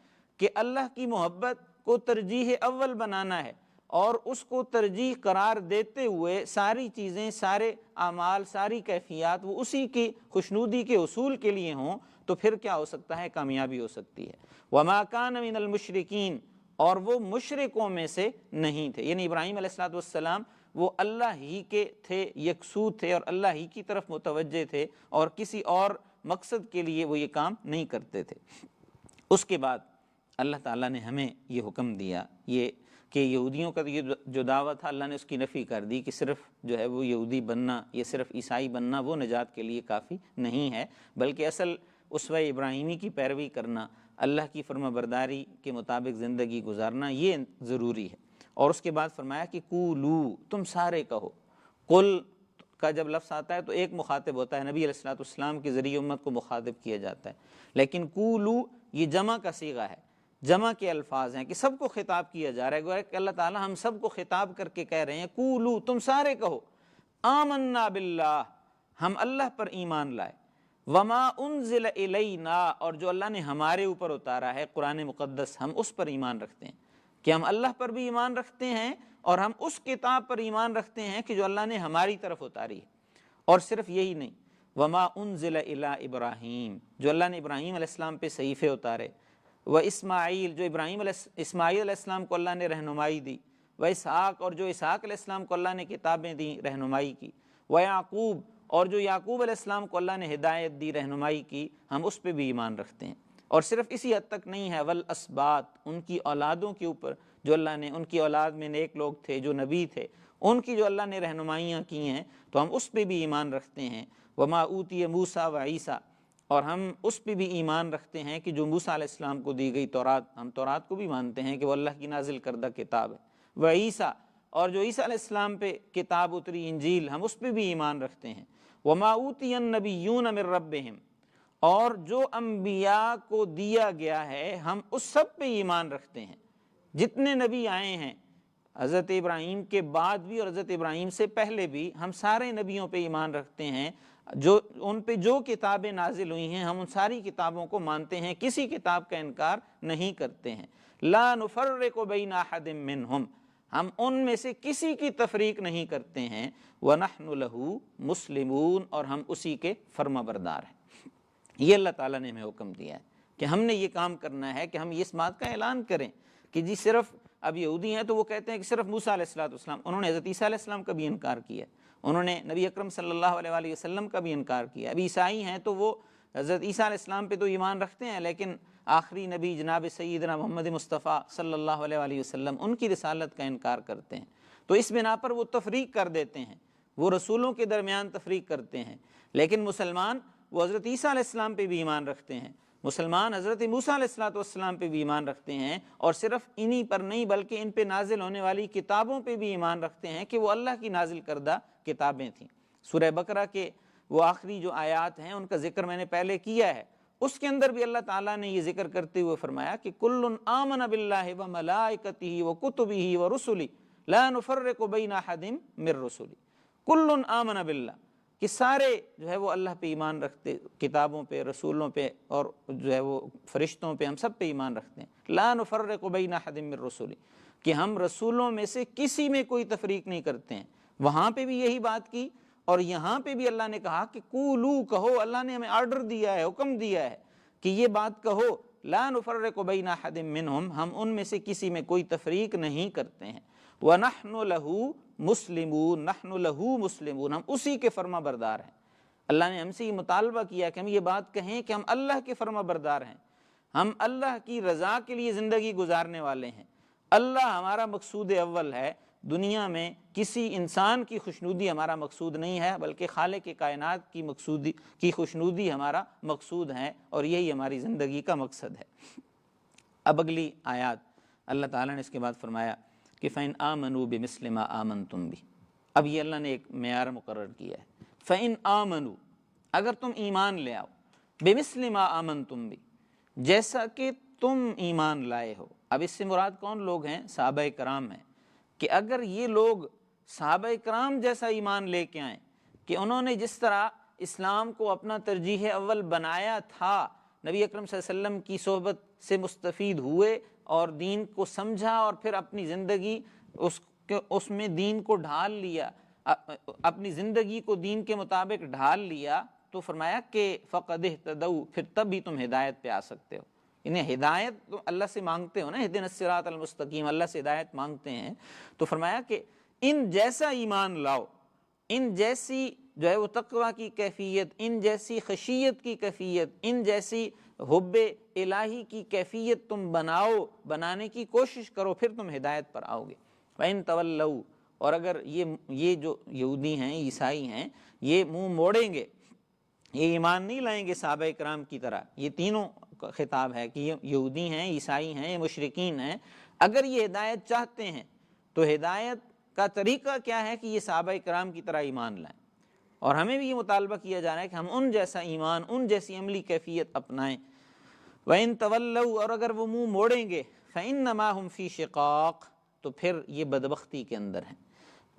کہ اللہ کی محبت کو ترجیح اول بنانا ہے، اور اس کو ترجیح قرار دیتے ہوئے ساری چیزیں، سارے اعمال، ساری کیفیات وہ اسی کی خوشنودی کے حصول کے لیے ہوں، تو پھر کیا ہو سکتا ہے؟ کامیابی ہو سکتی ہے۔ وَمَا كَانَ مِنَ الْمُشْرِكِينَ، اور وہ مشرکوں میں سے نہیں تھے، یعنی ابراہیم علیہ السلام وہ اللہ ہی کے تھے، یکسو تھے، اور اللہ ہی کی طرف متوجہ تھے، اور کسی اور مقصد کے لیے وہ یہ کام نہیں کرتے تھے۔ اس کے بعد اللہ تعالیٰ نے ہمیں یہ حکم دیا یہ کہ یہودیوں کا یہ جو دعوت تھا اللہ نے اس کی نفی کر دی کہ صرف جو ہے وہ یہودی بننا یا صرف عیسائی بننا وہ نجات کے لیے کافی نہیں ہے، بلکہ اصل اسوہ ابراہیمی کی پیروی کرنا، اللہ کی فرما برداری کے مطابق زندگی گزارنا، یہ ضروری ہے۔ اور اس کے بعد فرمایا کہ قولو، تم سارے کہو۔ قل کا جب لفظ آتا ہے تو ایک مخاطب ہوتا ہے، نبی علیہ السلام کے ذریعے امت کو مخاطب کیا جاتا ہے، لیکن قولو یہ جمع کا صیغہ ہے، جمع کے الفاظ ہیں کہ سب کو خطاب کیا جا رہا ہے، گویا کہ اللہ تعالیٰ ہم سب کو خطاب کر کے کہہ رہے ہیں قولو، تم سارے کہو آمنا باللہ، ہم اللہ پر ایمان لائے، وما انزل الینا، اور جو اللہ نے ہمارے اوپر اتارا ہے قرآن مقدس، ہم اس پر ایمان رکھتے ہیں، کہ ہم اللہ پر بھی ایمان رکھتے ہیں اور ہم اس کتاب پر ایمان رکھتے ہیں کہ جو اللہ نے ہماری طرف اتاری ہے۔ اور صرف یہی نہیں، وما انزل الی ابراہیم، جو اللہ نے ابراہیم علیہ السلام پہ صحیفے اتارے، و اسماعیل، جو اسماعیل علیہ السلام کو اللہ نے رہنمائی دی، و اسحاق، اور جو اسحاق علیہ السلام کو اللہ نے کتابیں دیں، رہنمائی کی، و یعقوب، اور جو یعقوب علیہ السلام کو اللہ نے ہدایت دی، رہنمائی کی، ہم اس پہ بھی ایمان رکھتے ہیں۔ اور صرف اسی حد تک نہیں ہے، والاسباط، ان کی اولادوں کے اوپر جو اللہ نے، ان کی اولاد میں نیک لوگ تھے جو نبی تھے، ان کی جو اللہ نے رہنمائیاں کی ہیں تو ہم اس پہ بھی ایمان رکھتے ہیں۔ وما اوتی موسیٰ و عیسیٰ، اور ہم اس پہ بھی ایمان رکھتے ہیں کہ جو موسیٰ علیہ السلام کو دی گئی تورات، ہم تورات کو بھی مانتے ہیں کہ وہ اللہ کی نازل کردہ کتاب ہے، و عیسیٰ، اور جو عیسیٰ علیہ السلام پہ کتاب اتری انجیل، ہم اس پہ بھی ایمان رکھتے ہیں۔ وما اوتی النبیون من ربہم، اور جو انبیاء کو دیا گیا ہے ہم اس سب پہ ایمان رکھتے ہیں، جتنے نبی آئے ہیں حضرت ابراہیم کے بعد بھی اور حضرت ابراہیم سے پہلے بھی، ہم سارے نبیوں پہ ایمان رکھتے ہیں، جو ان پہ جو کتابیں نازل ہوئی ہیں ہم ان ساری کتابوں کو مانتے ہیں، کسی کتاب کا انکار نہیں کرتے ہیں۔ لا نفرق بین احد منہم، ہم ان میں سے کسی کی تفریق نہیں کرتے ہیں، وَنَحْنُ لَهُ مُسْلِمُونَ، اور ہم اسی کے فرما بردار ہیں۔ یہ اللہ تعالیٰ نے ہمیں حکم دیا ہے کہ ہم نے یہ کام کرنا ہے کہ ہم اس بات کا اعلان کریں کہ جی صرف اب یہودی ہیں تو وہ کہتے ہیں کہ صرف موسیٰ علیہ السلام، انہوں نے حضرت عیسیٰ علیہ السلام کا بھی انکار کیا، انہوں نے نبی اکرم صلی اللہ علیہ وآلہ وسلم کا بھی انکار کیا۔ اب عیسائی ہیں تو وہ حضرت عیسیٰ علیہ السلام پہ تو ایمان رکھتے ہیں، لیکن آخری نبی جناب سیدنا محمد مصطفیٰ صلی اللہ علیہ وآلہ وسلم، ان کی رسالت کا انکار کرتے ہیں، تو اس بنا پر وہ تفریق کر دیتے ہیں، وہ رسولوں کے درمیان تفریق کرتے ہیں۔ لیکن مسلمان وہ حضرت عیسیٰ علیہ السلام پہ بھی ایمان رکھتے ہیں، مسلمان حضرت موسیٰ علیہ السلام پہ بھی ایمان رکھتے ہیں، اور صرف انہی پر نہیں بلکہ ان پہ نازل ہونے والی کتابوں پہ بھی ایمان رکھتے ہیں کہ وہ اللہ کی نازل کردہ کتابیں تھیں۔ سورہ بقرہ کے وہ آخری جو آیات ہیں ان کا ذکر میں نے پہلے کیا ہے، اس کے اندر بھی اللہ تعالیٰ نے یہ ذکر کرتے ہوئے فرمایا کہ کل آمن باللہ وملائکتہ وکتبہ ورسلہ لا نفرق بین احد من رسلہ، کل آمن باللہ، کہ سارے جو ہے وہ اللہ پہ ایمان رکھتے، کتابوں پہ، رسولوں پہ، اور جو ہے وہ فرشتوں پہ، ہم سب پہ ایمان رکھتے ہیں۔ لا نفرق بین احد من رسلہ، کہ ہم رسولوں میں سے کسی میں کوئی تفریق نہیں کرتے ہیں۔ وہاں پہ بھی یہی بات کی، اور یہاں پہ بھی اللہ نے کہا کہ قولو، کہو، اللہ نے ہمیں آرڈر دیا ہے، حکم دیا ہے کہ یہ بات کہو، لا نفرق بین احد منہم، ہم ان میں سے کسی میں کوئی تفریق نہیں کرتے ہیں۔ وَنَحْنُ لَهُ مُسْلِمُونَ، نحن لہو مسلمون، ہم اسی کے فرما بردار ہیں۔ اللہ نے ہم سے یہ مطالبہ کیا کہ ہم یہ بات کہیں کہ ہم اللہ کے فرما بردار ہیں، ہم اللہ کی رضا کے لیے زندگی گزارنے والے ہیں، اللہ ہمارا مقصود اول ہے، دنیا میں کسی انسان کی خوشنودی ہمارا مقصود نہیں ہے، بلکہ خالق کائنات کی خوشنودی ہمارا مقصود ہے، اور یہی ہماری زندگی کا مقصد ہے۔ اب اگلی آیات اللہ تعالیٰ نے اس کے بعد فرمایا کہ فَإِنْ آمَنُوا بِمِثْلِ مَا آمَنْتُمْ بِهِ، اب یہ اللہ نے ایک معیار مقرر کیا ہے، فَإِنْ آمَنُوا، اگر تم ایمان لے آؤ، بِمِثْلِ مَا آمَنْتُمْ بِهِ، جیسا کہ تم ایمان لائے ہو۔ اب اس سے مراد کون لوگ ہیں؟ صحابہ کرام ہیں، کہ اگر یہ لوگ صحابہ کرام جیسا ایمان لے کے آئیں کہ انہوں نے جس طرح اسلام کو اپنا ترجیح اول بنایا تھا، نبی اکرم صلی اللہ علیہ وسلم کی صحبت سے مستفید ہوئے اور دین کو سمجھا اور پھر اپنی زندگی اس میں دین کو ڈھال لیا، اپنی زندگی کو دین کے مطابق ڈھال لیا، تو فرمایا کہ فَقَدْ اهْتَدَوْا، پھر تب ہی تم ہدایت پہ آ سکتے ہو۔ انہیں ہدایت تو اللہ سے مانگتے ہو نا، اهْدِنَا الصِّرَاطَ الْمُسْتَقِيمَ، اللہ سے ہدایت مانگتے ہیں، تو فرمایا کہ ان جیسا ایمان لاؤ، ان جیسی جو ہے وہ تقویٰ کی کیفیت، ان جیسی خشیت کی کیفیت، ان جیسی حب الہی کی کیفیت تم بنانے کی کوشش کرو، پھر تم ہدایت پر آؤ گے۔ وَإِن تَوَلَّوْا، اور اگر یہ جو یہودی ہیں، عیسائی ہیں، یہ منہ موڑیں گے، یہ ایمان نہیں لائیں گے صحابہ کرام کی طرح، یہ تینوں کا خطاب ہے کہ یہ یہودی ہیں، عیسائی ہیں، یہ مشرکین ہیں، اگر یہ ہدایت چاہتے ہیں تو ہدایت کا طریقہ کیا ہے کہ یہ صحابہ کرام کی طرح ایمان لائیں، اور ہمیں بھی یہ مطالبہ کیا جا رہا ہے کہ ہم ان جیسا ایمان، ان جیسی عملی کیفیت اپنائیں۔ وَإِن تَوَلَّوْا، اور اگر وہ منہ موڑیں گے، فَإِنَّمَا هُمْ فِي شِقَاقٍ، تو پھر یہ بدبختی کے اندر ہیں،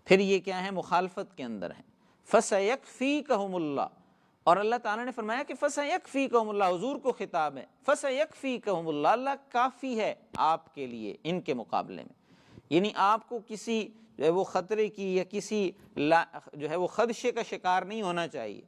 پھر یہ کیا ہے؟ مخالفت کے اندر ہیں۔ فَسَيَكْفِيكَهُمُ اللَّهُ، اور اللہ تعالیٰ نے فرمایا کہ فَسَيَكْفِيكَهُمُ اللَّهُ، حضور کو خطاب ہے، فَسَيَكْفِيكَهُمُ اللَّهُ، اللہ کافی ہے آپ کے لیے ان کے مقابلے میں، یعنی آپ کو کسی جو ہے وہ خطرے کی یا کسی جو ہے وہ خدشے کا شکار نہیں ہونا چاہیے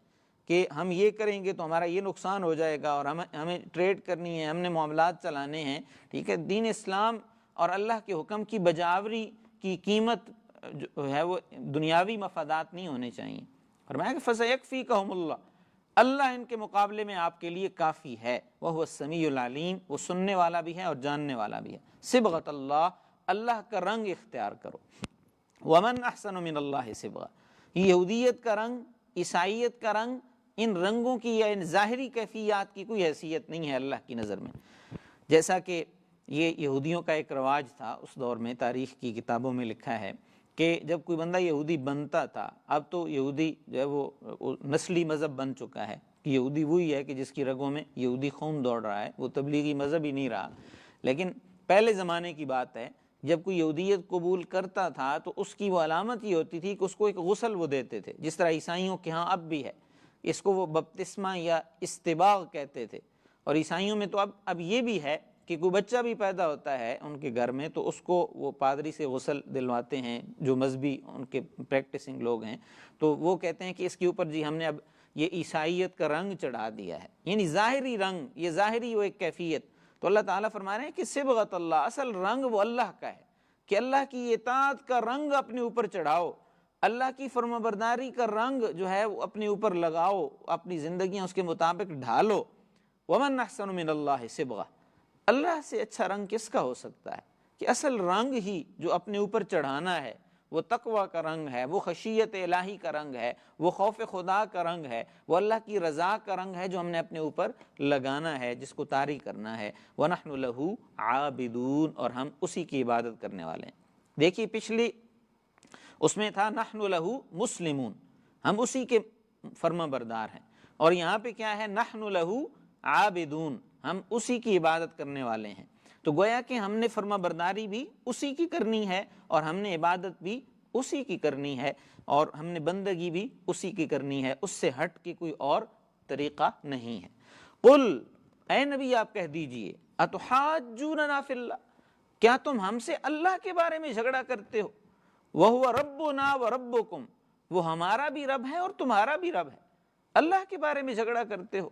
کہ ہم یہ کریں گے تو ہمارا یہ نقصان ہو جائے گا، اور ہمیں ٹریڈ کرنی ہے، ہم نے معاملات چلانے ہیں، ٹھیک ہے، دین اسلام اور اللہ کے حکم کی بجاوری کی قیمت جو ہے وہ دنیاوی مفادات نہیں ہونے چاہیے۔ فرمایا کہ فَسَيَكْفِيكَهُمُ اللَّهُ، اللہ ان کے مقابلے میں آپ کے لیے کافی ہے، وَهُوَ السَّمِيعُ الْعَلِيمُ، وہ سننے والا بھی ہے اور جاننے والا بھی ہے۔ صبغۃ اللہ، اللہ کا رنگ اختیار کرو۔ وَمَنْ أَحْسَنُ مِنَ اللَّهِ صِبْغَةً، یہودیت کا رنگ، عیسائیت کا رنگ، ان رنگوں کی یا ان ظاہری کیفیات کی کوئی حیثیت نہیں ہے اللہ کی نظر میں۔ جیسا کہ یہ یہودیوں کا ایک رواج تھا اس دور میں، تاریخ کی کتابوں میں لکھا ہے کہ جب کوئی بندہ یہودی بنتا تھا، اب تو یہودی جو ہے وہ نسلی مذہب بن چکا ہے کہ یہودی وہی ہے کہ جس کی رگوں میں یہودی خون دوڑ رہا ہے، وہ تبلیغی مذہب ہی نہیں رہا، لیکن پہلے زمانے کی بات ہے، جب کوئی یہودیت قبول کرتا تھا تو اس کی وہ علامت یہ ہوتی تھی کہ اس کو ایک غسل وہ دیتے تھے، جس طرح عیسائیوں کے ہاں اب بھی ہے، اس کو وہ بپتسمہ یا استباغ کہتے تھے، اور عیسائیوں میں تو اب یہ بھی ہے کہ کوئی بچہ بھی پیدا ہوتا ہے ان کے گھر میں تو اس کو وہ پادری سے غسل دلواتے ہیں، جو مذہبی ان کے پریکٹسنگ لوگ ہیں، تو وہ کہتے ہیں کہ اس کے اوپر جی ہم نے اب یہ عیسائیت کا رنگ چڑھا دیا ہے، یعنی ظاہری رنگ، یہ ظاہری وہ ایک کیفیت۔ تو اللہ تعالیٰ فرما رہے ہیں کہ صبغۃ اللہ، اصل رنگ وہ اللہ کا ہے، کہ اللہ کی اطاعت کا رنگ اپنے اوپر چڑھاؤ، اللہ کی فرما برداری کا رنگ جو ہے وہ اپنے اوپر لگاؤ، اپنی زندگیاں اس کے مطابق ڈھالو۔ وَمَنْ أَحْسَنُ مِنَ اللَّهِ صِبْغَةً، اللہ سے اچھا رنگ کس کا ہو سکتا ہے؟ کہ اصل رنگ ہی جو اپنے اوپر چڑھانا ہے وہ تقویٰ کا رنگ ہے، وہ خشیت الہی کا رنگ ہے، وہ خوف خدا کا رنگ ہے، وہ اللہ کی رضا کا رنگ ہے جو ہم نے اپنے اوپر لگانا ہے، جس کو طاری کرنا ہے۔ وَنَحْنُ لَهُ عَابِدُونَ، اور ہم اسی کی عبادت کرنے والے ہیں۔ دیکھیے پچھلی اس میں تھا نحن لہو مسلمون، ہم اسی کے فرما بردار ہیں، اور یہاں پہ کیا ہے؟ نحن لہو عابدون، ہم اسی کی عبادت کرنے والے ہیں۔ تو گویا کہ ہم نے فرما برداری بھی اسی کی کرنی ہے، اور ہم نے عبادت بھی اسی کی کرنی ہے، اور ہم نے بندگی بھی اسی کی کرنی ہے، اس سے ہٹ کے کوئی اور طریقہ نہیں ہے۔ قل، اے نبی آپ کہہ دیجئے، اتحاجوننا فی اللہ، کیا تم ہم سے اللہ کے بارے میں جھگڑا کرتے ہو؟ وَهُوَ رَبُّنَا وَرَبُّكُمْ، وہ ہمارا بھی رب ہے اور تمہارا بھی رب ہے، اللہ کے بارے میں جھگڑا کرتے ہو۔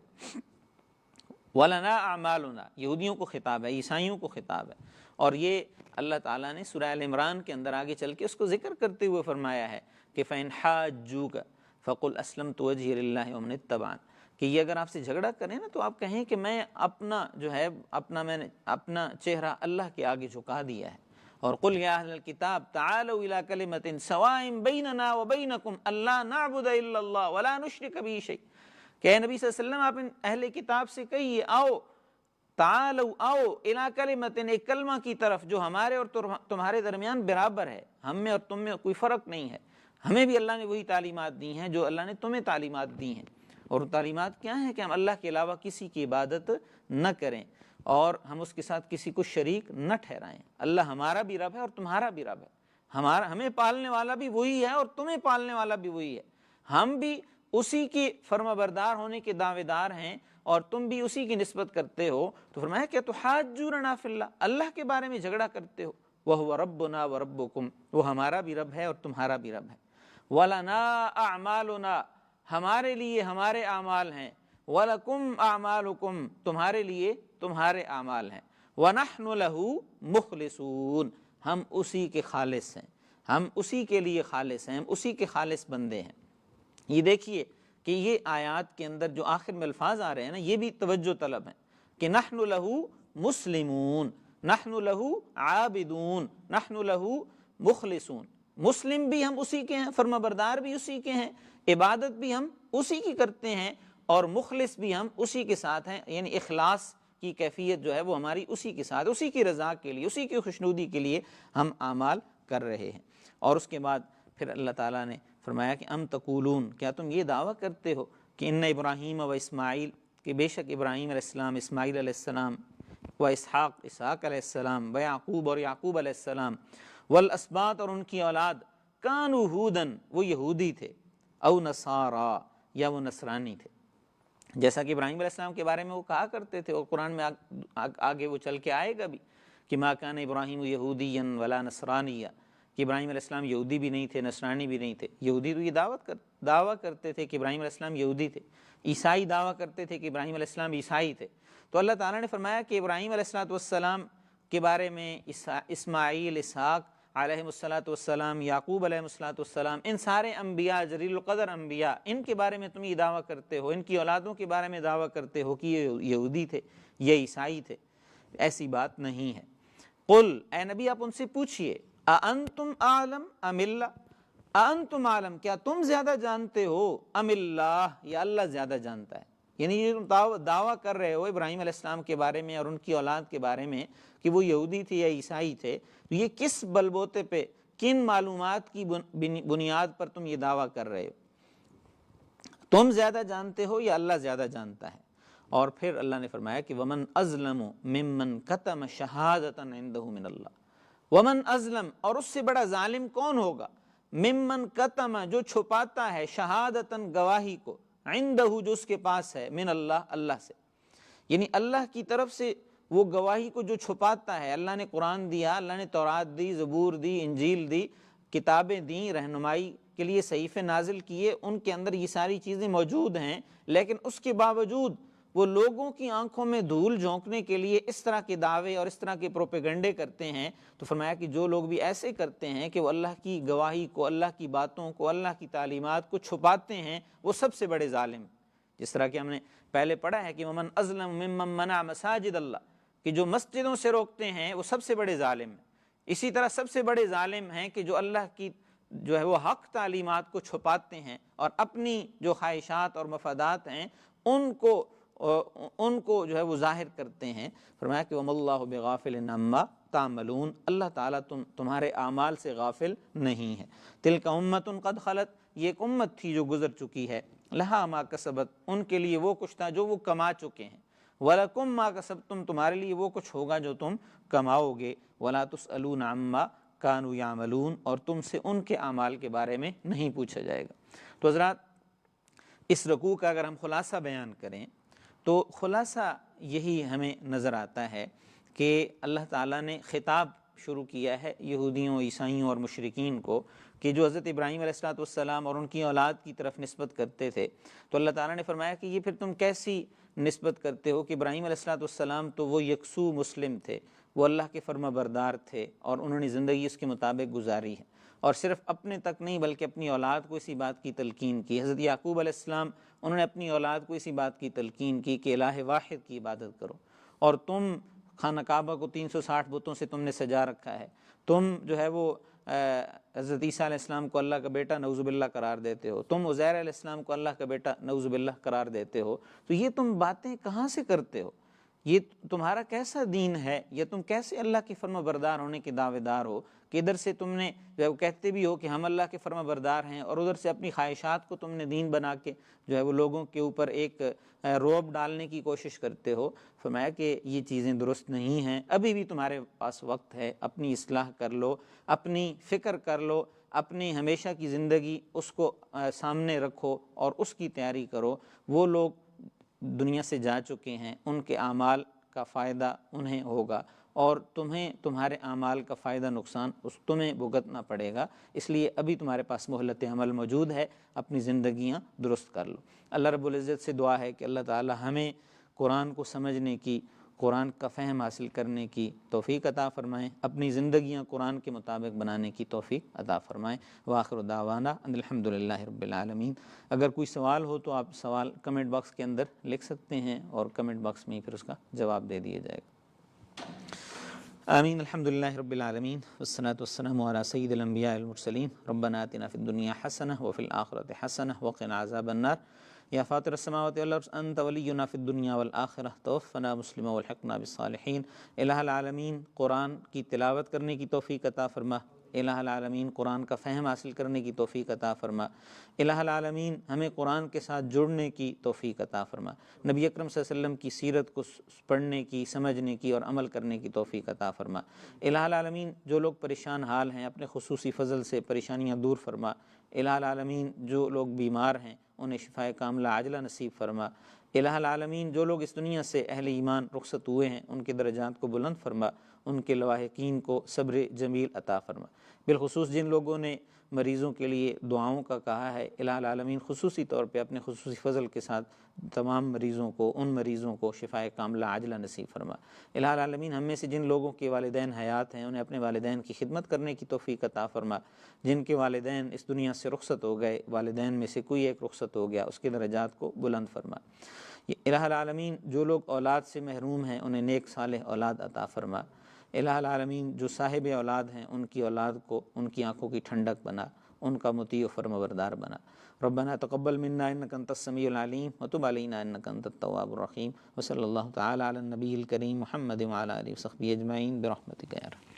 وَلَنَا أَعْمَالُنَا، یہودیوں کو خطاب ہے، عیسائیوں کو خطاب ہے، اور یہ اللہ تعالیٰ نے سورہ ال عمران کے اندر آگے چل کے اس کو ذکر کرتے ہوئے فرمایا ہے کہ فَإِنْ حَاجُّوكَ، فقل اسلمت وجهي لله ومن اتبعن، کہ یہ اگر آپ سے جھگڑا کریں نا تو آپ کہیں کہ میں اپنا جو ہے میں نے اپنا چہرہ اللہ کے آگے جھکا دیا ہے. اور قل یا اہل الکتاب تعالوا الى کلمۃ سواء بیننا وبینکم الا نعبد الا اللہ ولا نشرک به شیء، کہ اے نبی صلی اللہ علیہ وسلم آپ اہل کتاب سے کہیے آؤ، تعالوا آؤ الی کلمۃ، ایک کلمہ کی طرف جو ہمارے اور تمہارے درمیان برابر ہے، ہم میں اور تم میں کوئی فرق نہیں ہے. ہمیں بھی اللہ نے وہی تعلیمات دی ہیں جو اللہ نے تمہیں تعلیمات دی ہیں، اور تعلیمات کیا ہیں کہ ہم اللہ کے علاوہ کسی کی عبادت نہ کریں اور ہم اس کے ساتھ کسی کو شریک نہ ٹھہرائیں. اللہ ہمارا بھی رب ہے اور تمہارا بھی رب ہے، ہمیں پالنے والا بھی وہی ہے اور تمہیں پالنے والا بھی وہی ہے، ہم بھی اسی کی فرما بردار ہونے کے دعوے دار ہیں اور تم بھی اسی کی نسبت کرتے ہو. تو فرمایا کہ تحاجوننا فی اللہ، اللہ کے بارے میں جھگڑا کرتے ہو. وَهُوَ رَبُّنَا وَرَبُّكُمْ، وہ ہمارا بھی رب ہے اور تمہارا بھی رب ہے. وَلَنَا أَعْمَالُنَا، ہمارے لیے ہمارے اعمال ہیں. وَلَكُمْ أَعْمَالُكُمْ، تمہارے لیے تمہارے اعمال ہیں. وَنَحْنُ لَهُ مُخْلِصُونَ، ہم اسی کے خالص ہیں، ہم اسی کے لیے خالص ہیں، ہم اسی کے خالص بندے ہیں. یہ دیکھیے کہ یہ آیات کے اندر جو آخر میں الفاظ آ رہے ہیں نا، یہ بھی توجہ طلب ہیں کہ نحن لہو مسلمون، نحن لہو عابدون، نحن لہو مخلصون. مسلم بھی ہم اسی کے ہیں، فرما بردار بھی اسی کے ہیں، عبادت بھی ہم اسی کی کرتے ہیں، اور مخلص بھی ہم اسی کے ساتھ ہیں. یعنی اخلاص کی کیفیت جو ہے وہ ہماری اسی کے ساتھ، اسی کی رضا کے لیے، اسی کی خوشنودی کے لیے ہم اعمال کر رہے ہیں. اور اس کے بعد پھر اللہ تعالیٰ نے فرمایا کہ ام تقولون، کیا تم یہ دعویٰ کرتے ہو کہ ان ابراہیم و اسماعیل، کہ بے شک ابراہیم علیہ السلام، اسماعیل علیہ السلام، و اسحاق، اسحاق علیہ السلام، و یعقوب، اور یعقوب علیہ السلام، والاسباط، اور ان کی اولاد، کانوا ہودن، وہ یہودی تھے، او نصارا، یا وہ نصرانی تھے. جیسا کہ ابراہیم علیہ السلام کے بارے میں وہ کہا کرتے تھے، اور قرآن میں آگے وہ چل کے آئے گا بھی کہ ما کان ابراہیم یہودیا ولا نصرانیا، کہ ابراہیم علیہ السلام یہودی بھی نہیں تھے، نصرانی بھی نہیں تھے. یہودی تو یہ دعویٰ کرتے تھے کہ ابراہیم علیہ السلام یہودی تھے، عیسائی دعویٰ کرتے تھے کہ ابراہیم علیہ السلام عیسائی تھے. تو اللہ تعالیٰ نے فرمایا کہ ابراہیم علیہ السلام کے بارے میں، اسماعیل، اسحاق علیہ السلام، یعقوب علیہ السلام، ان سارے انبیاء، جلیل القدر انبیاء، ان کے بارے میں تم یہ دعویٰ کرتے ہو، ان کی اولادوں کے بارے میں دعویٰ کرتے ہو کہ یہ یہودی تھے، یہ عیسائی تھے. ایسی بات نہیں ہے. قل، اے نبی آپ ان سے پوچھئے، اانتم اعلم ام اللہ، اانتم اعلم، کیا تم زیادہ جانتے ہو، ام اللہ، یا اللہ زیادہ جانتا ہے. یعنی یہ دعویٰ کر رہے ہو ابراہیم علیہ السلام کے بارے میں اور ان کی اولاد کے بارے میں کہ وہ یہودی تھے یا عیسائی تھے، تو یہ کس بلبوتے پہ، کن معلومات کی بنیاد پر تم یہ دعویٰ کر رہے ہو؟ تم زیادہ جانتے ہو یا اللہ زیادہ جانتا ہے؟ اور پھر اللہ نے فرمایا کہ ومن ازلم ممن کتم شہادۃ عنده من اللہ. ومن ازلم، اور اس سے بڑا ظالم کون ہوگا، ممن کتم، جو چھپاتا ہے، شہادتاً، گواہی کو، عنده، جو اس کے پاس ہے، من اللہ، اللہ سے. یعنی اللہ کی طرف سے وہ گواہی کو جو چھپاتا ہے. اللہ نے قرآن دیا، اللہ نے تورات دی، زبور دی، انجیل دی، کتابیں دیں، رہنمائی کے لیے صحیفے نازل کیے، ان کے اندر یہ ساری چیزیں موجود ہیں، لیکن اس کے باوجود وہ لوگوں کی آنکھوں میں دھول جھونکنے کے لیے اس طرح کے دعوے اور اس طرح کے پروپیگنڈے کرتے ہیں. تو فرمایا کہ جو لوگ بھی ایسے کرتے ہیں کہ وہ اللہ کی گواہی کو، اللہ کی باتوں کو، اللہ کی تعلیمات کو چھپاتے ہیں، وہ سب سے بڑے ظالم. جس طرح کہ ہم نے پہلے پڑھا ہے کہ ومن ازلم ممن منع مساجد اللہ، کہ جو مسجدوں سے روکتے ہیں وہ سب سے بڑے ظالم ہیں. اسی طرح سب سے بڑے ظالم ہیں کہ جو اللہ کی جو ہے وہ حق تعلیمات کو چھپاتے ہیں اور اپنی جو خواہشات اور مفادات ہیں ان کو جو ہے وہ ظاہر کرتے ہیں. فرمایا کہ وَمَا اللَّهُ بِغَافِلٍ عَمَّا تَعْمَلُونَ، اللہ تعالیٰ تمہارے اعمال سے غافل نہیں ہے. تِلْكَ أُمَّةٌ قَدْ خَلَتْ، یہ ایک امت تھی جو گزر چکی ہے، لَهَا مَا كَسَبَتْ، ان کے لیے وہ کچھ تھا جو وہ کما چکے ہیں، وَلَكُمْ مَا كَسَبْتُمْ، تمہارے لیے وہ کچھ ہوگا جو تم کماؤ گے، وَلَا تُسْأَلُونَ عَمَّا كَانُوا يَعْمَلُونَ، اور تم سے ان کے اعمال کے بارے میں نہیں پوچھا جائے گا. تو حضرات، اس رکوع کا اگر ہم خلاصہ بیان کریں تو خلاصہ یہی ہمیں نظر آتا ہے کہ اللہ تعالیٰ نے خطاب شروع کیا ہے یہودیوں، عیسائیوں اور مشرکین کو کہ جو حضرت ابراہیم علیہ السلام اور ان کی اولاد کی طرف نسبت کرتے تھے. تو اللہ تعالیٰ نے فرمایا کہ یہ پھر تم کیسی نسبت کرتے ہو کہ ابراہیم علیہ السلام تو وہ یکسو مسلم تھے، وہ اللہ کے فرما بردار تھے اور انہوں نے زندگی اس کے مطابق گزاری ہے، اور صرف اپنے تک نہیں بلکہ اپنی اولاد کو اسی بات کی تلقین کی۔ حضرت یعقوب علیہ السلام انہوں نے اپنی اولاد کو اسی بات کی تلقین کی کہ الہ واحد کی عبادت کرو، اور تم خانہ کعبہ کو 360 بتوں سے تم نے سجا رکھا ہے، تم جو ہے وہ حضرت عیسیٰ علیہ السلام کو اللہ کا بیٹا نعوذ باللہ قرار دیتے ہو، تم عزیر علیہ السلام کو اللہ کا بیٹا نعوذ باللہ قرار دیتے ہو، تو یہ تم باتیں کہاں سے کرتے ہو؟ یہ تمہارا کیسا دین ہے؟ یا تم کیسے اللہ کے فرما بردار ہونے کے دعوے دار ہو کہ ادھر سے تم نے جو ہے وہ کہتے بھی ہو کہ ہم اللہ کے فرما بردار ہیں، اور ادھر سے اپنی خواہشات کو تم نے دین بنا کے جو ہے وہ لوگوں کے اوپر ایک رعب ڈالنے کی کوشش کرتے ہو۔ فرمایا کہ یہ چیزیں درست نہیں ہیں، ابھی بھی تمہارے پاس وقت ہے، اپنی اصلاح کر لو، اپنی فکر کر لو، اپنی ہمیشہ کی زندگی اس کو سامنے رکھو اور اس کی تیاری کرو۔ وہ لوگ دنیا سے جا چکے ہیں، ان کے اعمال کا فائدہ انہیں ہوگا، اور تمہیں تمہارے اعمال کا فائدہ نقصان تمہیں بھگتنا پڑے گا، اس لیے ابھی تمہارے پاس مہلت عمل موجود ہے، اپنی زندگیاں درست کر لو۔ اللہ رب العزت سے دعا ہے کہ اللہ تعالی ہمیں قرآن کو سمجھنے کی، قرآن کا فہم حاصل کرنے کی توفیق عطا فرمائیں، اپنی زندگیاں قرآن کے مطابق بنانے کی توفیق عطا فرمائیں۔ وآخر دعوانا ان الحمدللہ رب العالمین۔ اگر کوئی سوال ہو تو آپ سوال کمنٹ باکس کے اندر لکھ سکتے ہیں، اور کمنٹ باکس میں ہی پھر اس کا جواب دے دیا جائے گا۔ آمین۔ الحمدللہ رب العالمین، والصلاة والسلام علی سید الانبیاء والمرسلین۔ ربنا آتنا فی الدنیا حسنہ وفی الآخرۃ حسنہ وقنا عذاب النار۔ یا فاطر السماوات والارض انت ولینا فی الدنیا والآخرہ توفنا مسلما والحقنا بالصالحین۔ الہ العالمین قرآن کی تلاوت کرنے کی توفیق عطا فرما، الہ العالمین قرآن کا فہم حاصل کرنے کی توفیق عطا فرما، الہ العالمین ہمیں قرآن کے ساتھ جڑنے کی توفیق عطا فرما، نبی اکرم صلی اللہ علیہ وسلم کی سیرت کو پڑھنے کی، سمجھنے کی اور عمل کرنے کی توفیق عطا فرما۔ الہ العالمین جو لوگ پریشان حال ہیں اپنے خصوصی فضل سے پریشانیاں دور فرما۔ الہ العالمین جو لوگ بیمار ہیں انہیں شفائے کاملہ عاجلہ نصیب فرما۔ الہ العالمین جو لوگ اس دنیا سے اہل ایمان رخصت ہوئے ہیں ان کے درجات کو بلند فرما، ان کے لواحقین کو صبر جمیل عطا فرما۔ بالخصوص جن لوگوں نے مریضوں کے لیے دعاؤں کا کہا ہے، الہ العالمین خصوصی طور پہ اپنے خصوصی فضل کے ساتھ تمام مریضوں کو، ان مریضوں کو شفائے کاملہ عاجلہ نصیب فرما۔ الہ العالمین ہم میں سے جن لوگوں کے والدین حیات ہیں انہیں اپنے والدین کی خدمت کرنے کی توفیق عطا فرما، جن کے والدین اس دنیا سے رخصت ہو گئے، والدین میں سے کوئی ایک رخصت ہو گیا، اس کے درجات کو بلند فرما۔ الہ العالمین جو لوگ اولاد سے محروم ہیں انہیں نیک صالح اولاد عطا فرما۔ الہ العالمین جو صاحب اولاد ہیں ان کی اولاد کو ان کی آنکھوں کی ٹھنڈک بنا، ان کا مطیع و فرمانبردار بنا۔ ربنا تقبل منا انک انت السمیع العلیم وتب علینا انک انت التواب الرحیم، وصلی اللہ تعالی علی النبی الکریم محمد وعلی آلہ وصحبہ اجمعین برحمتک یا ارحم۔